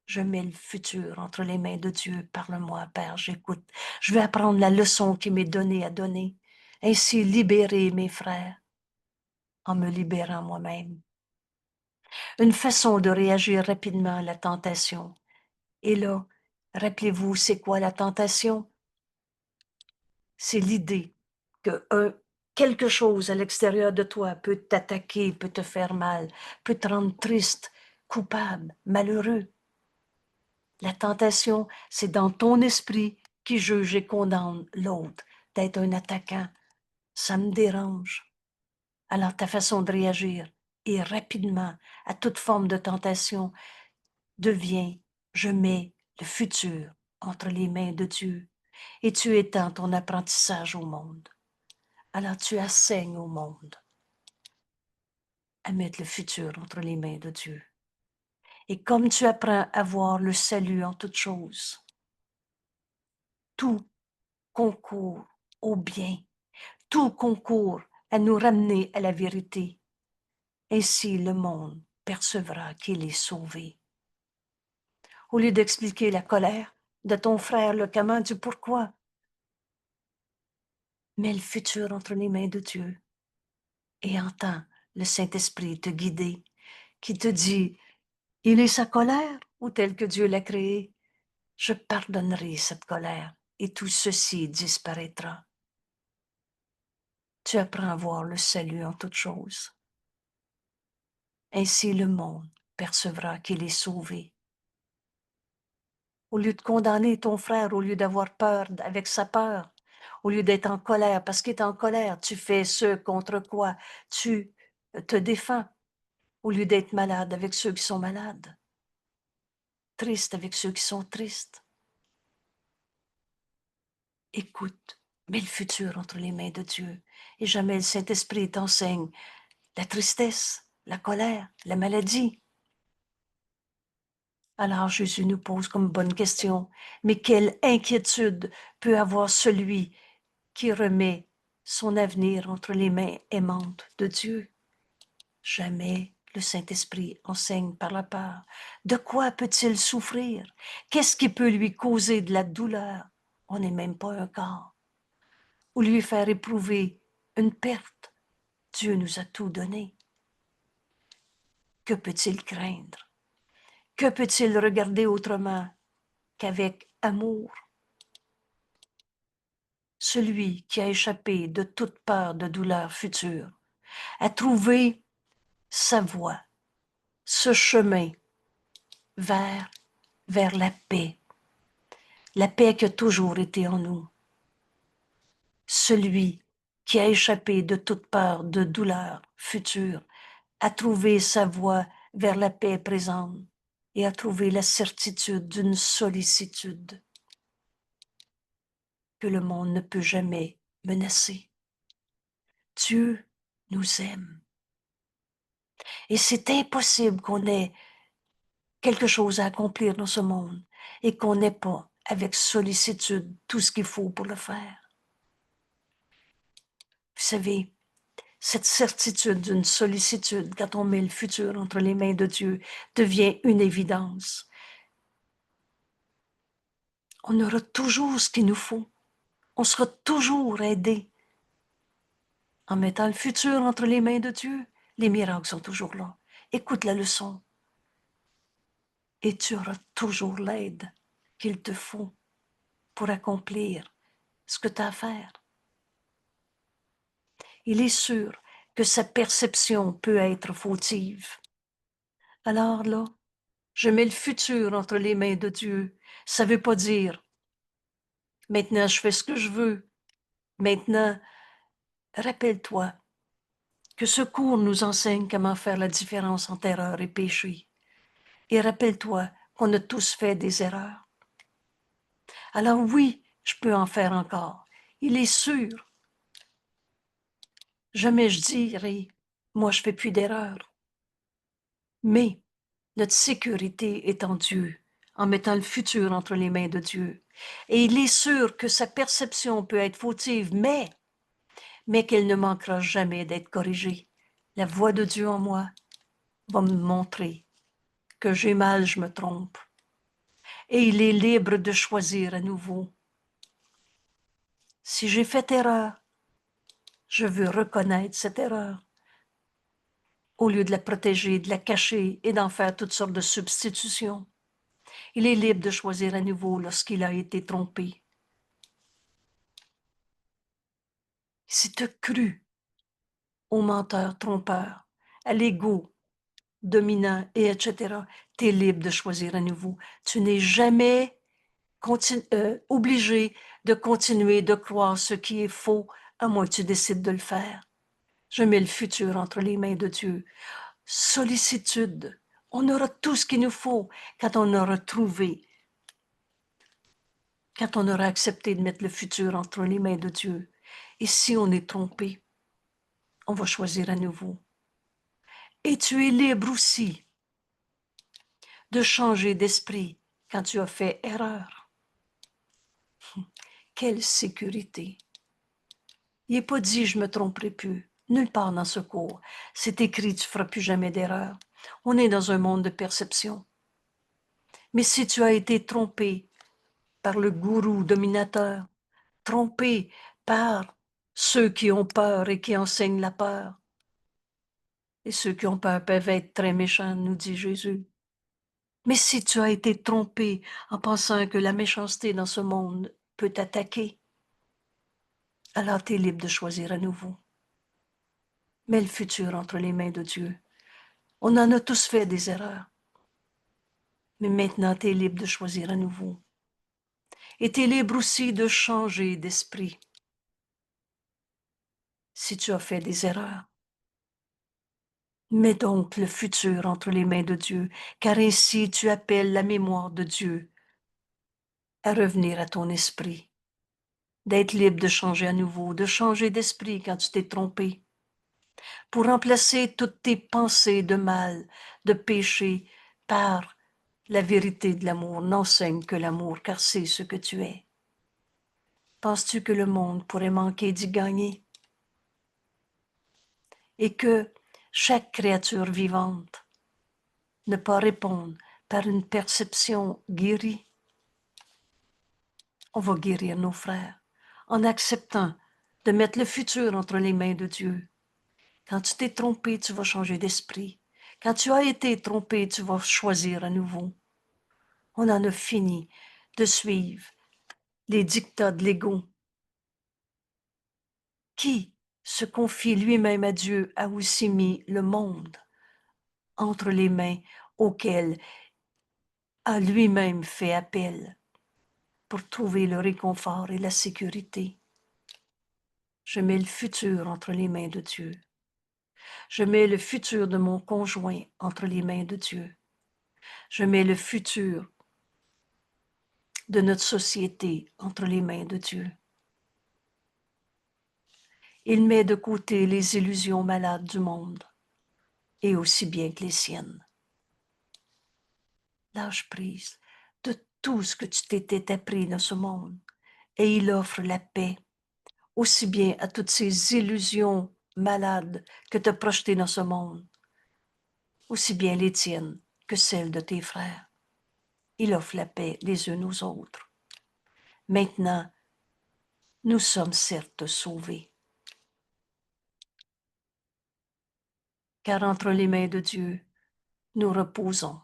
je mets le futur entre les mains de Dieu. Parle-moi, Père, j'écoute. Je vais apprendre la leçon qui m'est donnée à donner. Ainsi libérer mes frères en me libérant moi-même. Une façon de réagir rapidement à la tentation. Et là, rappelez-vous, c'est quoi la tentation? C'est l'idée que quelque chose à l'extérieur de toi peut t'attaquer, peut te faire mal, peut te rendre triste, coupable, malheureux. La tentation, c'est dans ton esprit qui juge et condamne l'autre d'être un attaquant. Ça me dérange. Alors ta façon de réagir et rapidement à toute forme de tentation devient, je mets le futur entre les mains de Dieu et tu étends ton apprentissage au monde. Alors tu enseignes au monde à mettre le futur entre les mains de Dieu. Et comme tu apprends à voir le salut en toutes choses, tout concourt au bien, tout concourt à nous ramener à la vérité. Ainsi le monde percevra qu'il est sauvé. Au lieu d'expliquer la colère de ton frère, le comment du pourquoi, mets le futur entre les mains de Dieu et entends le Saint-Esprit te guider, qui te dit, il est sa colère ou tel que Dieu l'a créé, je pardonnerai cette colère et tout ceci disparaîtra. Tu apprends à voir le salut en toutes choses. Ainsi le monde percevra qu'il est sauvé. Au lieu de condamner ton frère, au lieu d'avoir peur avec sa peur, au lieu d'être en colère, parce qu'il est en colère, tu fais ce contre quoi tu te défends, au lieu d'être malade avec ceux qui sont malades, triste avec ceux qui sont tristes. Écoute, mets le futur entre les mains de Dieu et jamais le Saint-Esprit t'enseigne la tristesse, la colère, la maladie. Alors Jésus nous pose comme bonne question, mais quelle inquiétude peut avoir celui qui remet son avenir entre les mains aimantes de Dieu? Jamais le Saint-Esprit enseigne par la peur. De quoi peut-il souffrir? Qu'est-ce qui peut lui causer de la douleur? On n'est même pas un corps. Ou lui faire éprouver une perte. Dieu nous a tout donné. Que peut-il craindre? Que peut-il regarder autrement qu'avec amour? Celui qui a échappé de toute peur de douleur future a trouvé sa voie, ce chemin vers la paix qui a toujours été en nous. Celui qui a échappé de toute peur de douleur future a trouvé sa voie vers la paix présente et a trouvé la certitude d'une sollicitude que le monde ne peut jamais menacer. Dieu nous aime. Et c'est impossible qu'on ait quelque chose à accomplir dans ce monde et qu'on n'ait pas avec sollicitude tout ce qu'il faut pour le faire. Vous savez, cette certitude d'une sollicitude, quand on met le futur entre les mains de Dieu, devient une évidence. On aura toujours ce qu'il nous faut. On sera toujours aidé. En mettant le futur entre les mains de Dieu, les miracles sont toujours là. Écoute la leçon. Et tu auras toujours l'aide qu'il te faut pour accomplir ce que tu as à faire. Il est sûr que sa perception peut être fautive. Alors là, je mets le futur entre les mains de Dieu. Ça ne veut pas dire maintenant je fais ce que je veux. Maintenant, rappelle-toi que ce cours nous enseigne comment faire la différence entre erreur et péché. Et rappelle-toi qu'on a tous fait des erreurs. Alors oui, je peux en faire encore. Il est sûr. Jamais je dirai, moi je fais plus d'erreurs. Mais notre sécurité est en Dieu, en mettant le futur entre les mains de Dieu. Et il est sûr que sa perception peut être fautive, mais qu'elle ne manquera jamais d'être corrigée. La voix de Dieu en moi va me montrer que j'ai mal, je me trompe. Et il est libre de choisir à nouveau. Si j'ai fait erreur, je veux reconnaître cette erreur. Au lieu de la protéger, de la cacher et d'en faire toutes sortes de substitutions. Il est libre de choisir à nouveau lorsqu'il a été trompé. Si tu as cru au menteur trompeur, à l'ego dominant, et etc., tu es libre de choisir à nouveau. Tu n'es jamais obligé de continuer de croire ce qui est faux, à moins que tu décides de le faire. Je mets le futur entre les mains de Dieu. Sollicitude. On aura tout ce qu'il nous faut quand on aura trouvé, quand on aura accepté de mettre le futur entre les mains de Dieu. Et si on est trompé, on va choisir à nouveau. Et tu es libre aussi de changer d'esprit quand tu as fait erreur. Quelle sécurité! Il n'est pas dit « je me tromperai plus ». Nulle part dans ce cours. C'est écrit « tu ne feras plus jamais d'erreur ». On est dans un monde de perception. Mais si tu as été trompé par le gourou dominateur, trompé par ceux qui ont peur et qui enseignent la peur, et ceux qui ont peur peuvent être très méchants, nous dit Jésus. Mais si tu as été trompé en pensant que la méchanceté dans ce monde peut t'attaquer, alors tu es libre de choisir à nouveau. Mets le futur entre les mains de Dieu. On en a tous fait des erreurs. Mais maintenant, tu es libre de choisir à nouveau. Et tu es libre aussi de changer d'esprit si tu as fait des erreurs. Mets donc le futur entre les mains de Dieu, car ainsi tu appelles la mémoire de Dieu à revenir à ton esprit, d'être libre de changer à nouveau, de changer d'esprit quand tu t'es trompé, pour remplacer toutes tes pensées de mal, de péché, par la vérité de l'amour. N'enseigne que l'amour, car c'est ce que tu es. Penses-tu que le monde pourrait manquer d'y gagner? Et que chaque créature vivante ne pas répondre par une perception guérie? On va guérir nos frères en acceptant de mettre le futur entre les mains de Dieu. Quand tu t'es trompé, tu vas changer d'esprit. Quand tu as été trompé, tu vas choisir à nouveau. On en a fini de suivre les dictats de l'ego. Qui se confie lui-même à Dieu a aussi mis le monde entre les mains auxquelles a lui-même fait appel pour trouver le réconfort et la sécurité. Je mets le futur entre les mains de Dieu. Je mets le futur de mon conjoint entre les mains de Dieu. Je mets le futur de notre société entre les mains de Dieu. Il met de côté les illusions malades du monde, et aussi bien que les siennes. Lâche prise de tout ce que tu t'étais appris dans ce monde, et il offre la paix, aussi bien à toutes ces illusions malades que tu as projetées dans ce monde, aussi bien les tiennes que celles de tes frères. Il offre la paix les uns aux autres. Maintenant, nous sommes certes sauvés, car entre les mains de Dieu, nous reposons,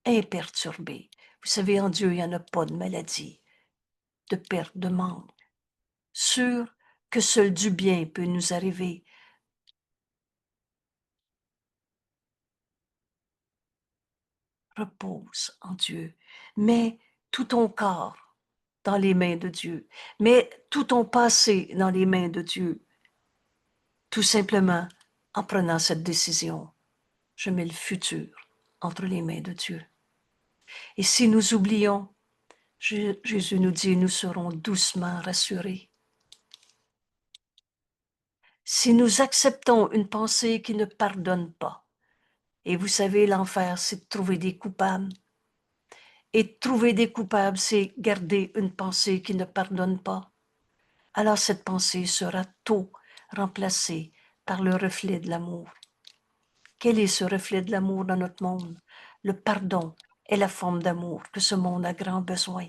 imperturbés. Vous savez, en Dieu, il n'y en a pas de maladie, de perte, de manque. Sûr que seul du bien peut nous arriver. Repose en Dieu. Mets tout ton corps dans les mains de Dieu. Mets tout ton passé dans les mains de Dieu. Tout simplement en prenant cette décision. Je mets le futur entre les mains de Dieu. Et si nous oublions, Jésus nous dit, nous serons doucement rassurés. Si nous acceptons une pensée qui ne pardonne pas, et vous savez, l'enfer, c'est de trouver des coupables, et trouver des coupables, c'est garder une pensée qui ne pardonne pas, alors cette pensée sera tôt remplacée par le reflet de l'amour. Quel est ce reflet de l'amour dans notre monde? Le pardon est la forme d'amour que ce monde a grand besoin.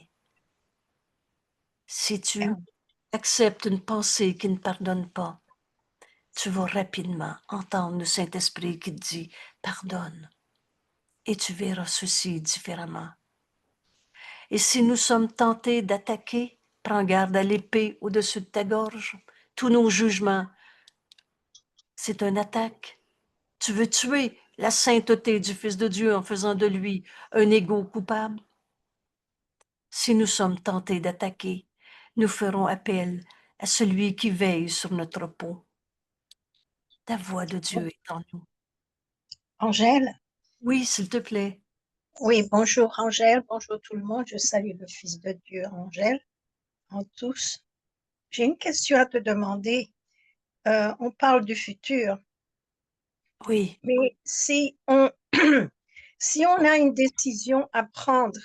Si tu acceptes une pensée qui ne pardonne pas, tu vas rapidement entendre le Saint-Esprit qui te dit « pardonne » et tu verras ceci différemment. Et si nous sommes tentés d'attaquer, prends garde à l'épée au-dessus de ta gorge. Tous nos jugements, c'est une attaque. Tu veux tuer la sainteté du Fils de Dieu en faisant de lui un égo coupable? Si nous sommes tentés d'attaquer, nous ferons appel à celui qui veille sur notre peau. La voix de Dieu est en nous. Angèle? Oui, s'il te plaît. Oui, bonjour Angèle, bonjour tout le monde, je salue le Fils de Dieu, Angèle, en tous. J'ai une question à te demander. On parle du futur, Oui, mais si on, si on a une décision à prendre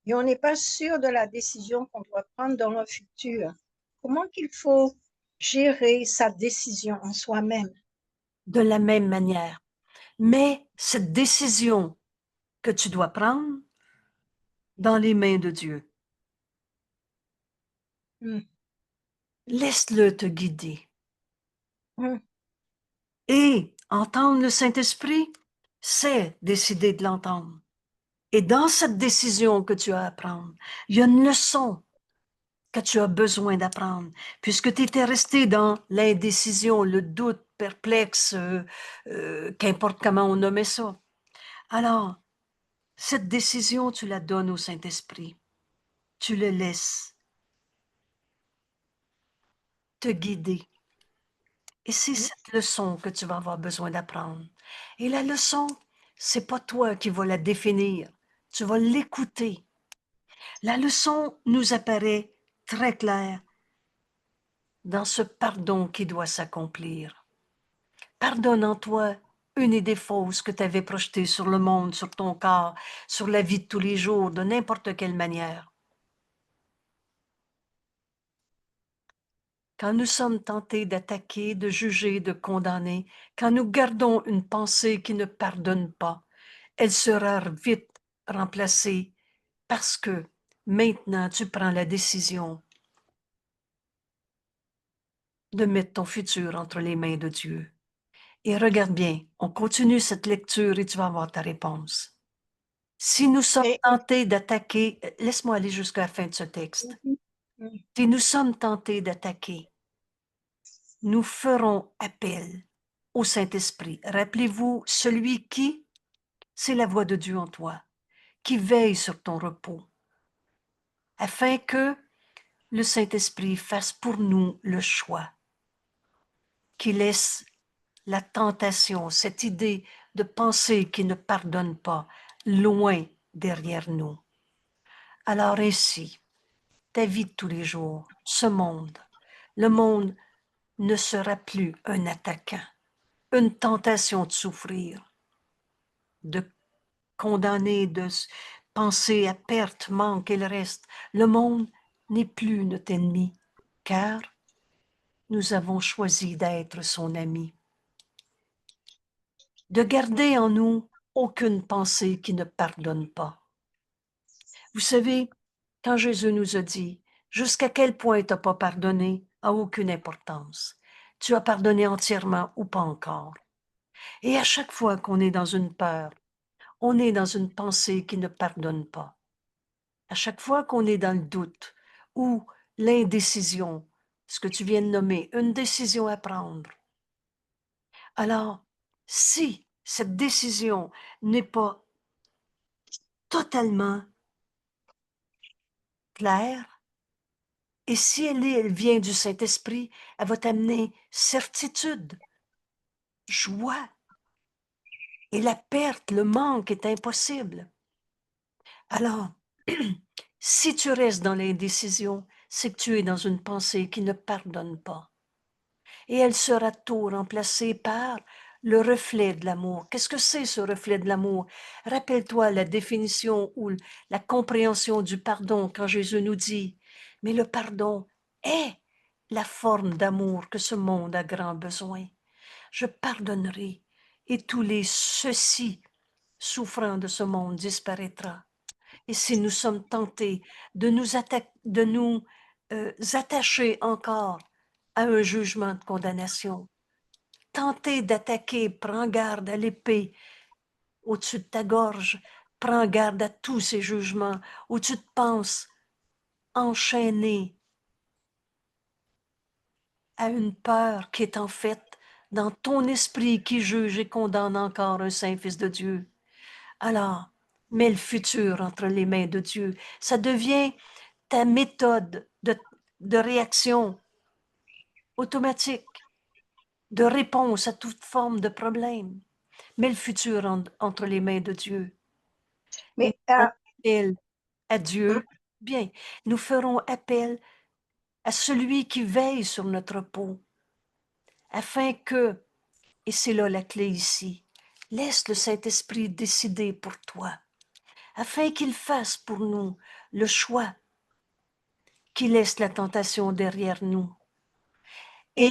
et on n'est pas sûr de la décision qu'on doit prendre dans le futur, comment qu'il faut gérer sa décision en soi-même? de la même manière. Mais cette décision que tu dois prendre dans les mains de Dieu, Hum, laisse-le te guider. hum, Et entendre le Saint-Esprit, c'est décider de l'entendre. Et dans cette décision que tu as à prendre, il y a une leçon que tu as besoin d'apprendre, puisque tu étais resté dans l'indécision, le doute, perplexe, qu'importe comment on nommait ça. Alors, Cette décision, tu la donnes au Saint-Esprit. Tu le laisses te guider. Et c'est cette leçon que tu vas avoir besoin d'apprendre. Et la leçon, c'est pas toi qui vas la définir. Tu vas l'écouter. La leçon nous apparaît très claire dans ce pardon qui doit s'accomplir. Pardonne en toi une idée fausse que tu avais projetée sur le monde, sur ton corps, sur la vie de tous les jours, de n'importe quelle manière. Quand nous sommes tentés d'attaquer, de juger, de condamner, quand nous gardons une pensée qui ne pardonne pas, elle sera vite remplacée parce que maintenant tu prends la décision de mettre ton futur entre les mains de Dieu. Et regarde bien, on continue cette lecture et tu vas avoir ta réponse. Si nous sommes Et, tentés d'attaquer, laisse-moi aller jusqu'à la fin de ce texte. Mhm. Si nous sommes tentés d'attaquer, nous ferons appel au Saint-Esprit. Rappelez-vous, celui qui, c'est la voix de Dieu en toi, qui veille sur ton repos, afin que le Saint-Esprit fasse pour nous le choix, qui laisse la tentation, cette idée de penser qui ne pardonne pas, loin derrière nous. Alors ainsi, ta vie de tous les jours, ce monde, le monde ne sera plus un attaquant, une tentation de souffrir, de condamner, de penser à perte, manque et le reste. Le monde n'est plus notre ennemi, car nous avons choisi d'être son ami. De garder en nous aucune pensée qui ne pardonne pas. Vous savez, quand Jésus nous a dit « Jusqu'à quel point tu n'as pas pardonné a aucune importance. Tu as pardonné entièrement ou pas encore. » Et à chaque fois qu'on est dans une peur, on est dans une pensée qui ne pardonne pas. À chaque fois qu'on est dans le doute ou l'indécision, ce que tu viens de nommer, une décision à prendre. Alors, si cette décision n'est pas totalement claire, et si elle vient du Saint-Esprit, elle va t'amener certitude, joie, et la perte, le manque est impossible. Alors, si tu restes dans l'indécision, c'est que tu es dans une pensée qui ne pardonne pas. Et elle sera tôt remplacée par le reflet de l'amour. Qu'est-ce que c'est ce reflet de l'amour? Rappelle-toi la définition ou la compréhension du pardon quand Jésus nous dit, mais le pardon est la forme d'amour que ce monde a grand besoin. Je pardonnerai et tous les ceux-ci souffrant de ce monde disparaîtra. Et si nous sommes tentés de nous attacher encore à un jugement de condamnation, tentés d'attaquer, prends garde à l'épée au-dessus de ta gorge, prends garde à tous ces jugements où tu te penses enchaîné à une peur qui est en fait dans ton esprit qui juge et condamne encore un saint fils de Dieu. Alors, mets le futur entre les mains de Dieu. Ça devient ta méthode de réaction automatique, de réponse à toute forme de problème. Mets le futur entre les mains de Dieu. Et mais nous ferons appel à Dieu. Bien, nous ferons appel à celui qui veille sur notre peau, afin que, et c'est là la clé ici, laisse le Saint-Esprit décider pour toi, afin qu'il fasse pour nous le choix qui laisse la tentation derrière nous. Et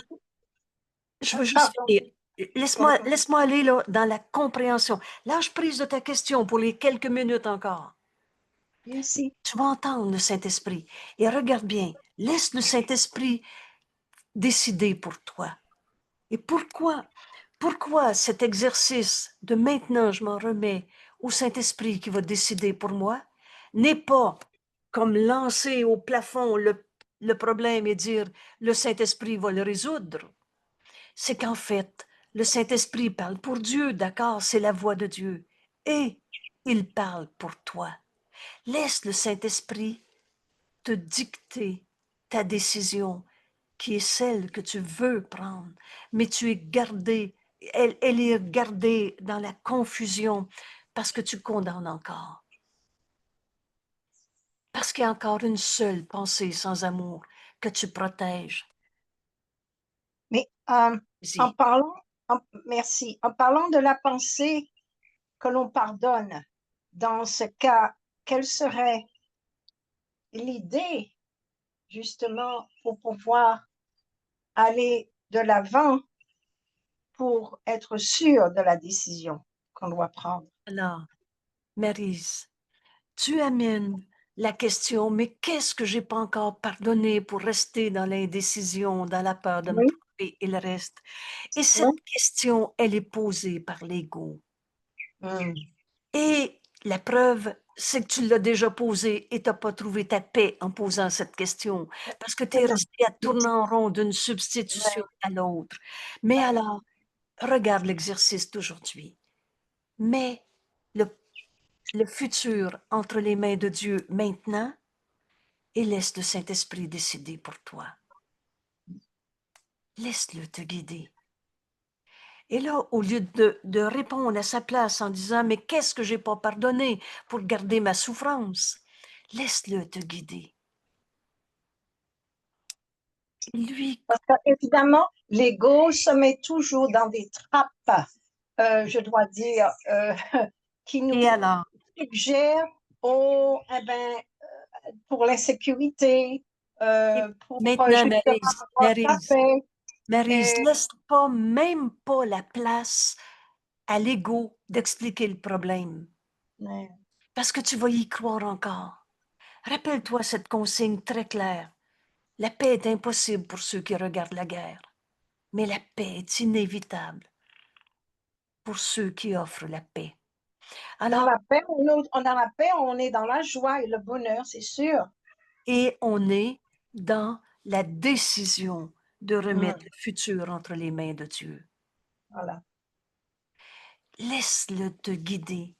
je veux juste pardon, finir. Laisse-moi aller là, dans la compréhension. Lâche prise de ta question pour les quelques minutes encore. merci. Tu vas entendre le Saint-Esprit. Et regarde bien, laisse le Saint-Esprit décider pour toi. Et pourquoi cet exercice de maintenant je m'en remets au Saint-Esprit qui va décider pour moi n'est pas comme lancer au plafond le problème et dire le Saint-Esprit va le résoudre. C'est qu'en fait, le Saint-Esprit parle pour Dieu, d'accord, c'est la voix de Dieu. Et Il parle pour toi. Laisse le Saint-Esprit te dicter ta décision, qui est celle que tu veux prendre, mais tu es gardé, elle est gardée dans la confusion parce que tu condamnes encore. Parce qu'il y a encore une seule pensée sans amour que tu protèges. Mais en Vas-y. parlant, merci, en parlant de la pensée que l'on pardonne, dans ce cas, quelle serait l'idée justement pour pouvoir aller de l'avant pour être sûr de la décision qu'on doit prendre? Alors, Maryse, tu amènes la question, mais qu'est-ce que j'ai pas encore pardonné pour rester dans l'indécision, dans la peur de me Oui, tromper et le reste? Et cette oui. question, elle est posée par l'ego. Hmm. Et la preuve, c'est que tu l'as déjà posée et tu n'as pas trouvé ta paix en posant cette question, parce que tu C'est es ça. resté à tourner en rond d'une substitution Ouais, à l'autre. Mais ouais. alors, regarde l'exercice d'aujourd'hui. Mets le, le futur entre les mains de Dieu maintenant et laisse le Saint-Esprit décider pour toi. Laisse-le te guider. Et là, au lieu de répondre à sa place en disant, mais qu'est-ce que j'ai pas pardonné pour garder ma souffrance? Laisse-le te guider. Lui, Parce que, évidemment, l'ego se met toujours dans des trappes, je dois dire, qui et nous alors, suggèrent eh ben, pour l'insécurité, et pour maintenant, justement avoir la paix. Maryse, Et, laisse pas, même pas la place à l'ego d'expliquer le problème, mais, parce que tu vas y croire encore. Rappelle-toi cette consigne très claire. La paix est impossible pour ceux qui regardent la guerre, mais la paix est inévitable pour ceux qui offrent la paix. dans Alors, la paix, dans la paix, on est dans la joie et le bonheur, c'est sûr. et on est dans la décision de remettre Hmm, le futur entre les mains de Dieu. voilà. Laisse-le te guider.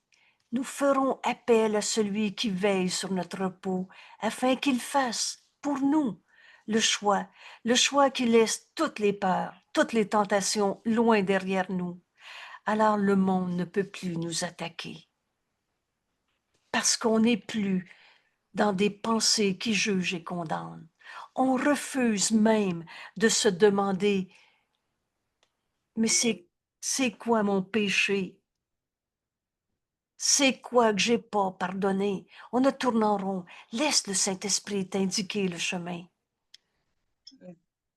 Nous ferons appel à celui qui veille sur notre repos, afin qu'il fasse pour nous le choix qui laisse toutes les peurs, toutes les tentations loin derrière nous. Alors le monde ne peut plus nous attaquer, parce qu'on n'est plus dans des pensées qui jugent et condamnent. On refuse même de se demander, mais c'est quoi mon péché? C'est quoi que j'ai pas pardonné? On ne tourne en rond. Laisse le Saint-Esprit t'indiquer le chemin.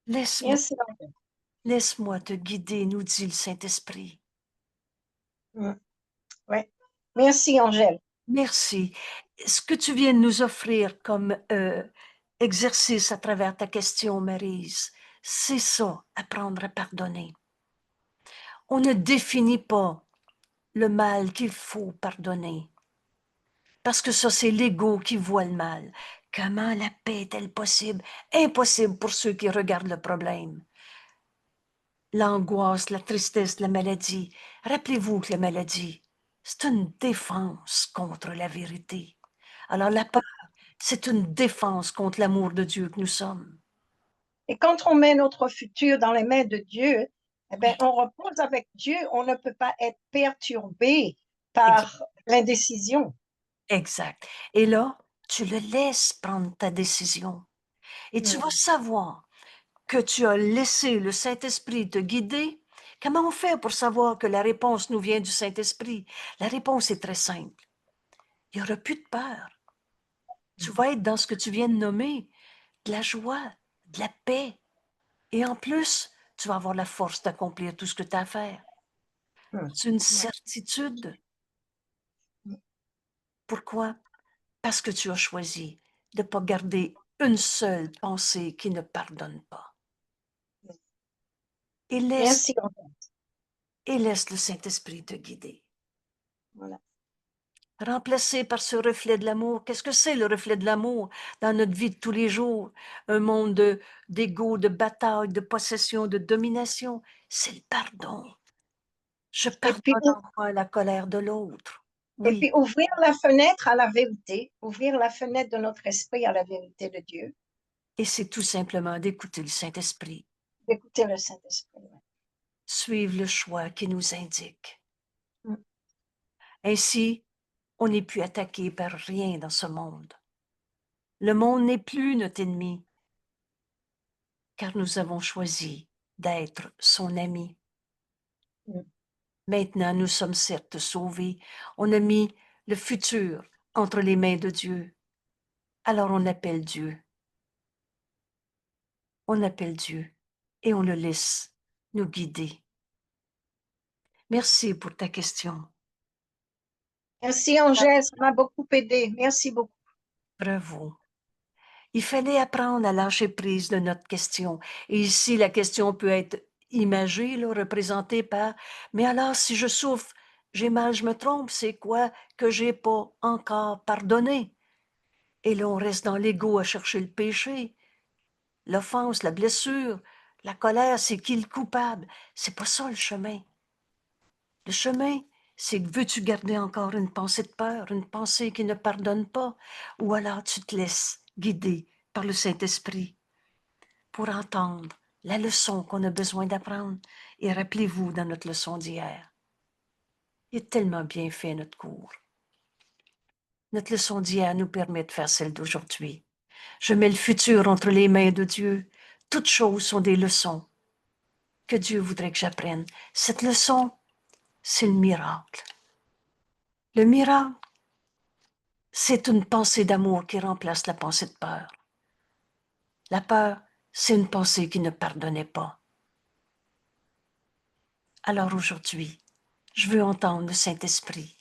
Laisse-moi, Merci. laisse-moi te guider, nous dit le Saint-Esprit. Hmm, ouais. Merci, Angèle. Merci. Ce que tu viens de nous offrir comme exercice à travers ta question, Maryse, c'est ça, apprendre à pardonner. On ne définit pas le mal qu'il faut pardonner, parce que ça, c'est l'ego qui voit le mal. Comment la paix est-elle possible? Impossible pour ceux qui regardent le problème. L'angoisse, la tristesse, la maladie. Rappelez-vous que la maladie, c'est une défense contre la vérité. Alors la peur, c'est une défense contre l'amour de Dieu que nous sommes. Et quand on met notre futur dans les mains de Dieu, eh ben, on repose avec Dieu. On ne peut pas être perturbé Ex- par l'indécision. Exact. Et là, tu le laisses prendre ta décision. Et tu vas Hmm. savoir que tu as laissé le Saint-Esprit te guider. Comment on fait pour savoir que la réponse nous vient du Saint-Esprit? La réponse est très simple. Il n'y aura plus de peur. Tu vas être dans ce que tu viens de nommer, de la joie, de la paix. Et en plus, tu vas avoir la force d'accomplir tout ce que tu as à faire. Hmm. C'est une Ouais. certitude. Pourquoi? Parce que tu as choisi de ne pas garder une seule pensée qui ne pardonne pas. Et laisse, Merci, Angèle. et laisse le Saint-Esprit te guider. Voilà. Remplacé par ce reflet de l'amour. Qu'est-ce que c'est le reflet de l'amour dans notre vie de tous les jours? Un monde d'ego, de bataille, de possession, de domination. C'est le pardon. Je Et puis, pardonne enfin la colère de l'autre. Et puis oui. ouvrir la fenêtre à la vérité, ouvrir la fenêtre de notre esprit à la vérité de Dieu, Et c'est tout simplement d'écouter le Saint-Esprit, d'écouter le Saint-Esprit. suivre le choix qui nous indique. Mm. Ainsi, on n'est plus attaqué par rien dans ce monde. Le monde n'est plus notre ennemi, car nous avons choisi d'être son ami. Mm. Maintenant, nous sommes certes sauvés. On a mis le futur entre les mains de Dieu. Alors on appelle Dieu. On appelle Dieu et on le laisse nous guider. Merci pour ta question. Merci Angèle, ça m'a beaucoup aidé. Merci beaucoup. Bravo. Il fallait apprendre à lâcher prise de notre question. Et ici, la question peut être imagée, là, représentée par mais alors, si je souffre, j'ai mal, je me trompe, c'est quoi que j'ai pas encore pardonné? Et là, on reste dans l'ego à chercher le péché, l'offense, la blessure, la colère, c'est qui le coupable? C'est pas ça le chemin. Le chemin, c'est que veux-tu garder encore une pensée de peur, une pensée qui ne pardonne pas, ou alors tu te laisses guider par le Saint-Esprit pour entendre la leçon qu'on a besoin d'apprendre. Et rappelez-vous dans notre leçon d'hier, il est tellement bien fait notre cours. Notre leçon d'hier nous permet de faire celle d'aujourd'hui. Je mets le futur entre les mains de Dieu. Toutes choses sont des leçons que Dieu voudrait que j'apprenne. Cette leçon, c'est le miracle. Le miracle, c'est une pensée d'amour qui remplace la pensée de peur. La peur, c'est une pensée qui ne pardonnait pas. Alors aujourd'hui, je veux entendre le Saint-Esprit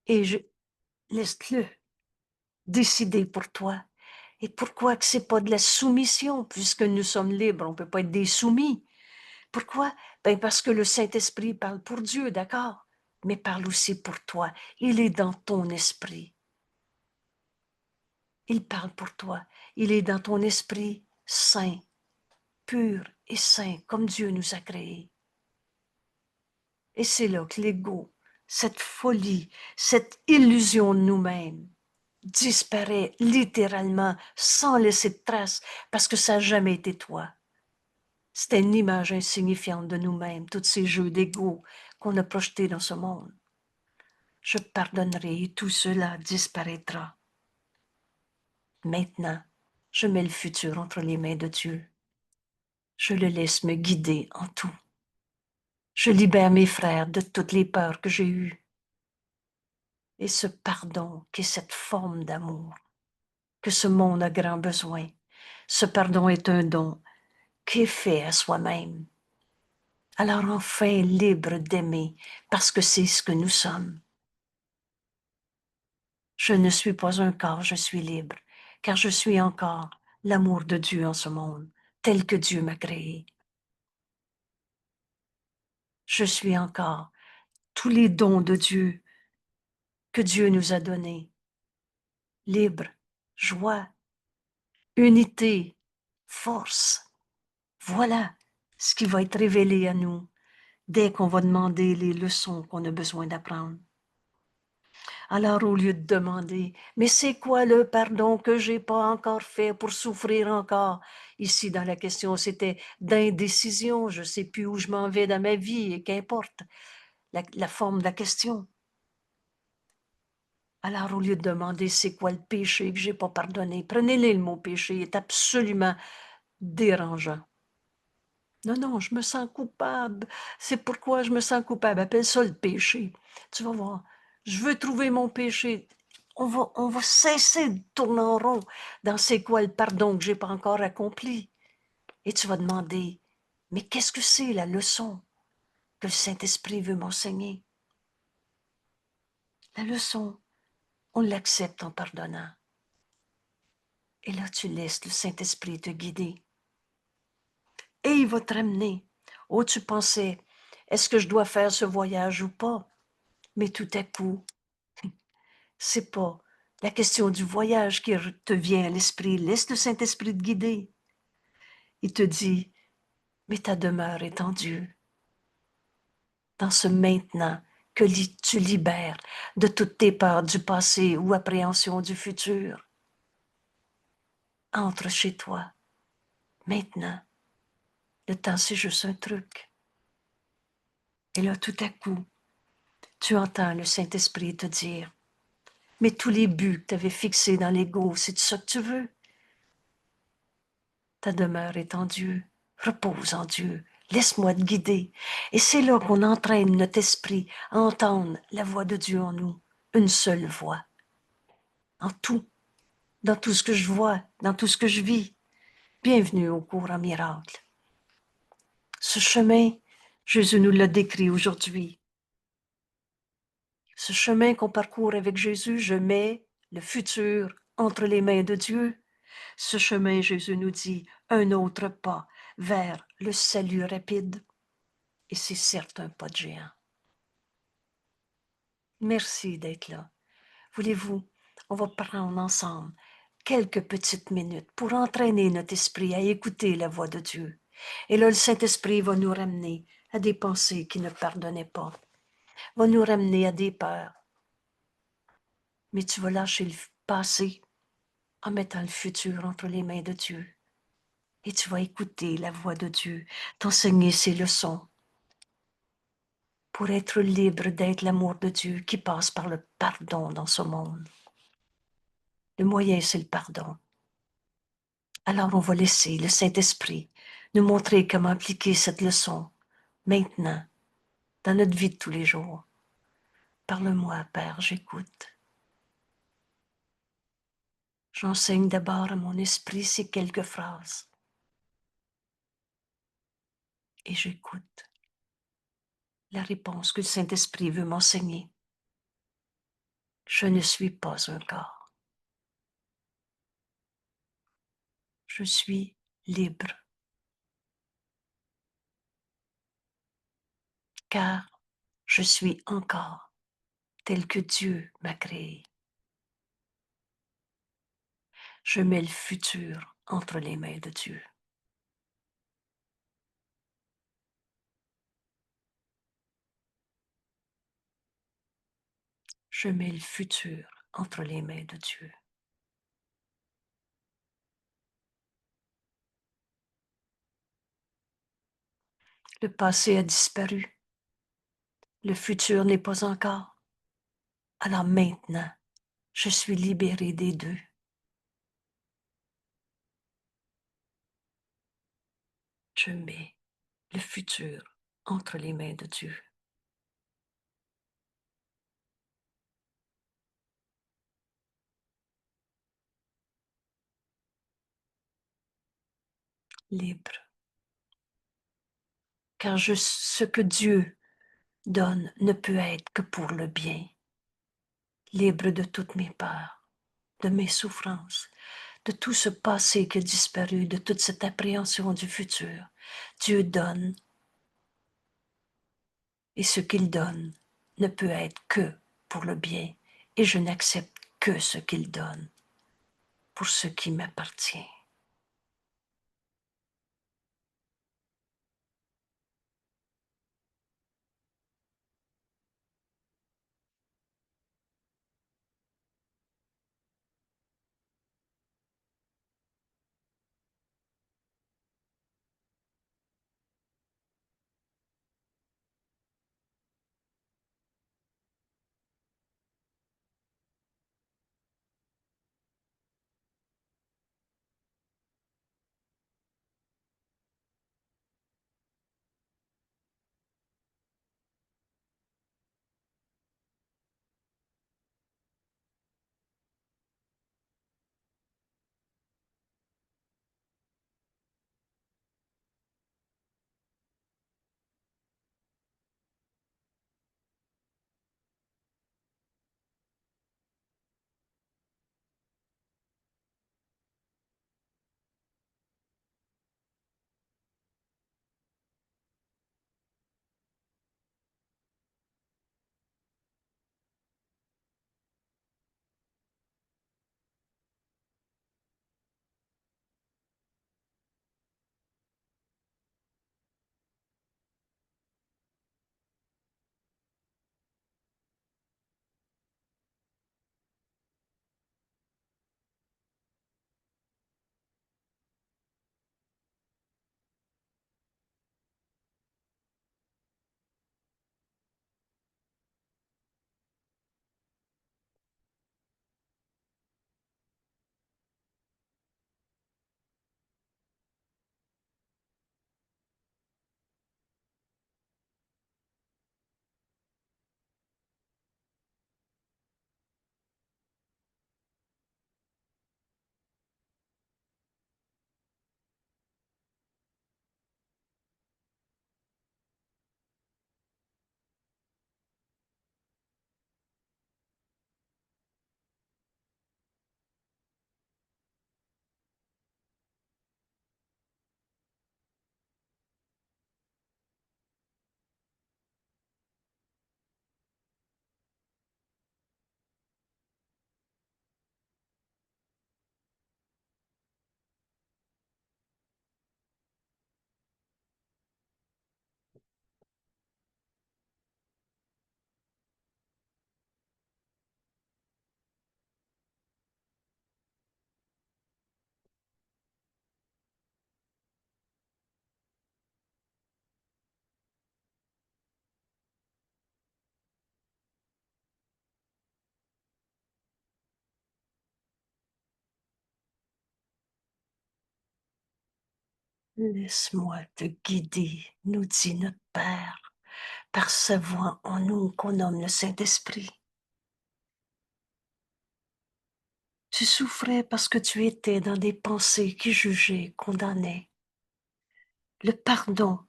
et je laisse-le décider pour toi. Et pourquoi que c'est pas de la soumission, puisque nous sommes libres, on ne peut pas être des soumis. Pourquoi? Ben parce que le Saint-Esprit parle pour Dieu, d'accord, mais parle aussi pour toi. Il est dans ton esprit. Il parle pour toi. Il est dans ton esprit saint, pur et saint, comme Dieu nous a créés. Et c'est là que l'ego, cette folie, cette illusion de nous-mêmes, disparaît littéralement sans laisser de traces parce que ça n'a jamais été toi. C'était une image insignifiante de nous-mêmes, tous ces jeux d'ego qu'on a projetés dans ce monde. Je pardonnerai et tout cela disparaîtra. Maintenant, je mets le futur entre les mains de Dieu. Je le laisse me guider en tout. Je libère mes frères de toutes les peurs que j'ai eues. Et ce pardon qui est cette forme d'amour que ce monde a grand besoin. Ce pardon est un don qui est fait à soi-même. Alors enfin libre d'aimer parce que c'est ce que nous sommes. Je ne suis pas un corps, je suis libre, car je suis encore l'amour de Dieu en ce monde, tel que Dieu m'a créé. Je suis encore tous les dons de Dieu que Dieu nous a donnés. Libre, joie, unité, force. Voilà ce qui va être révélé à nous dès qu'on va demander les leçons qu'on a besoin d'apprendre. Alors, au lieu de demander, mais c'est quoi le pardon que j'ai pas encore fait pour souffrir encore? Ici, dans la question, c'était d'indécision. Je sais plus où je m'en vais dans ma vie et qu'importe la forme de la question. Alors, au lieu de demander c'est quoi le péché que j'ai pas pardonné, prenez-le, le mot péché est absolument dérangeant. Non, non, je me sens coupable. C'est pourquoi je me sens coupable. Appelle ça le péché. Tu vas voir. Je veux trouver mon péché. On va cesser de tourner en rond dans c'est quoi le pardon que j'ai pas encore accompli. Et tu vas demander, mais qu'est-ce que c'est la leçon que le Saint-Esprit veut m'enseigner? La leçon, on l'accepte en pardonnant. Et là, tu laisses le Saint-Esprit te guider. Et il va te ramener. Oh, tu pensais, est-ce que je dois faire ce voyage ou pas? Mais tout à coup, c'est pas la question du voyage qui te vient à l'esprit. Laisse le Saint-Esprit te guider. Il te dit, mais ta demeure est en Dieu, dans ce maintenant que tu libères de toutes tes peurs du passé ou appréhensions du futur. Entre chez toi, maintenant. Le temps, c'est juste un truc. Et là, tout à coup, tu entends le Saint-Esprit te dire, mais tous les buts que tu avais fixés dans l'ego, c'est ça que tu veux? Ta demeure est en Dieu. Repose en Dieu. Laisse-moi te guider. Et c'est là qu'on entraîne notre esprit à entendre la voix de Dieu en nous. Une seule voix. En tout. Dans tout ce que je vois, dans tout ce que je vis. Bienvenue au cours en miracle. Ce chemin, Jésus nous l'a décrit aujourd'hui. Ce chemin qu'on parcourt avec Jésus, je mets le futur entre les mains de Dieu. Ce chemin, Jésus nous dit, un autre pas vers le salut rapide. Et c'est certes un pas de géant. Merci d'être là. Voulez-vous, on va prendre ensemble quelques petites minutes pour entraîner notre esprit à écouter la voix de Dieu. Et là, le Saint-Esprit va nous ramener à des pensées qui ne pardonnaient pas, va nous ramener à des peurs. Mais tu vas lâcher le passé en mettant le futur entre les mains de Dieu. Et tu vas écouter la voix de Dieu, t'enseigner ses leçons pour être libre d'être l'amour de Dieu qui passe par le pardon dans ce monde. Le moyen, c'est le pardon. Alors on va laisser le Saint-Esprit nous montrer comment appliquer cette leçon maintenant, dans notre vie de tous les jours. Parle-moi, Père, j'écoute. J'enseigne d'abord à mon esprit ces quelques phrases. Et j'écoute la réponse que le Saint-Esprit veut m'enseigner. Je ne suis pas un corps. Je suis libre. Car je suis encore tel que Dieu m'a créé. Je mets le futur entre les mains de Dieu. Je mets le futur entre les mains de Dieu. Le passé a disparu. Le futur n'est pas encore. Alors maintenant, je suis libérée des deux. Je mets le futur entre les mains de Dieu. Libre. Car ce que Dieu donne ne peut être que pour le bien. Libre de toutes mes peurs, de mes souffrances, de tout ce passé qui a disparu, de toute cette appréhension du futur. Dieu donne, et ce qu'il donne ne peut être que pour le bien, et je n'accepte que ce qu'il donne pour ce qui m'appartient. Laisse-moi te guider, nous dit notre Père, par sa voix en nous qu'on nomme le Saint-Esprit. Tu souffrais parce que tu étais dans des pensées qui jugeaient, condamnaient. Le pardon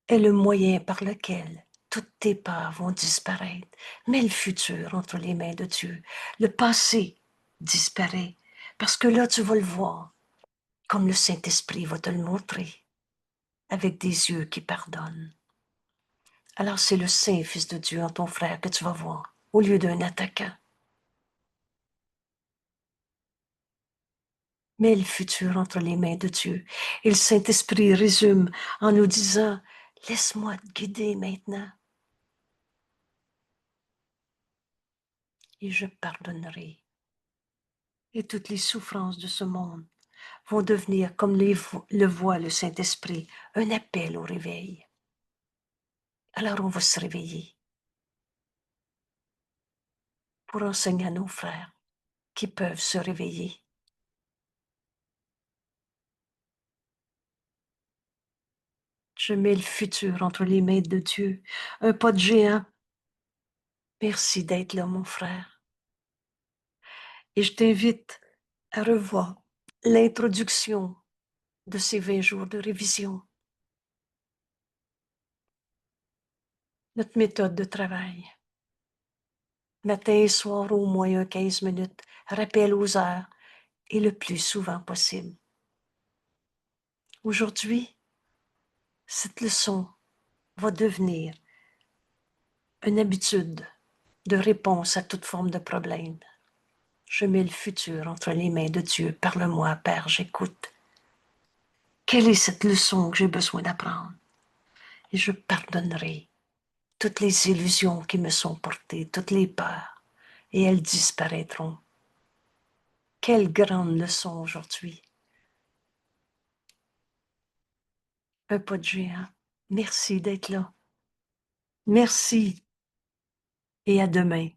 est le moyen par lequel toutes tes peurs vont disparaître. Mets le futur entre les mains de Dieu. Le passé disparaît parce que là, tu vas le voir comme le Saint-Esprit va te le montrer avec des yeux qui pardonnent. Alors c'est le Saint-Fils de Dieu en ton frère que tu vas voir au lieu d'un attaquant. Mets le futur entre les mains de Dieu. Et le Saint-Esprit résume en nous disant, laisse-moi te guider maintenant et je pardonnerai. Et toutes les souffrances de ce monde vont devenir, comme le voit le Saint-Esprit, un appel au réveil. Alors on va se réveiller pour enseigner à nos frères qui peuvent se réveiller. Je mets le futur entre les mains de Dieu, un pas de géant. Merci d'être là, mon frère. Et je t'invite à revoir l'introduction de ces 20 jours de révision. Notre méthode de travail. Matin et soir, au moins 15 minutes, rappel aux heures et le plus souvent possible. Aujourd'hui, cette leçon va devenir une habitude de réponse à toute forme de problème. Je mets le futur entre les mains de Dieu. Parle-moi, Père, j'écoute. Quelle est cette leçon que j'ai besoin d'apprendre? Et je pardonnerai toutes les illusions qui me sont portées, toutes les peurs, et elles disparaîtront. Quelle grande leçon aujourd'hui. Un pas de géant. Merci d'être là. Merci et à demain.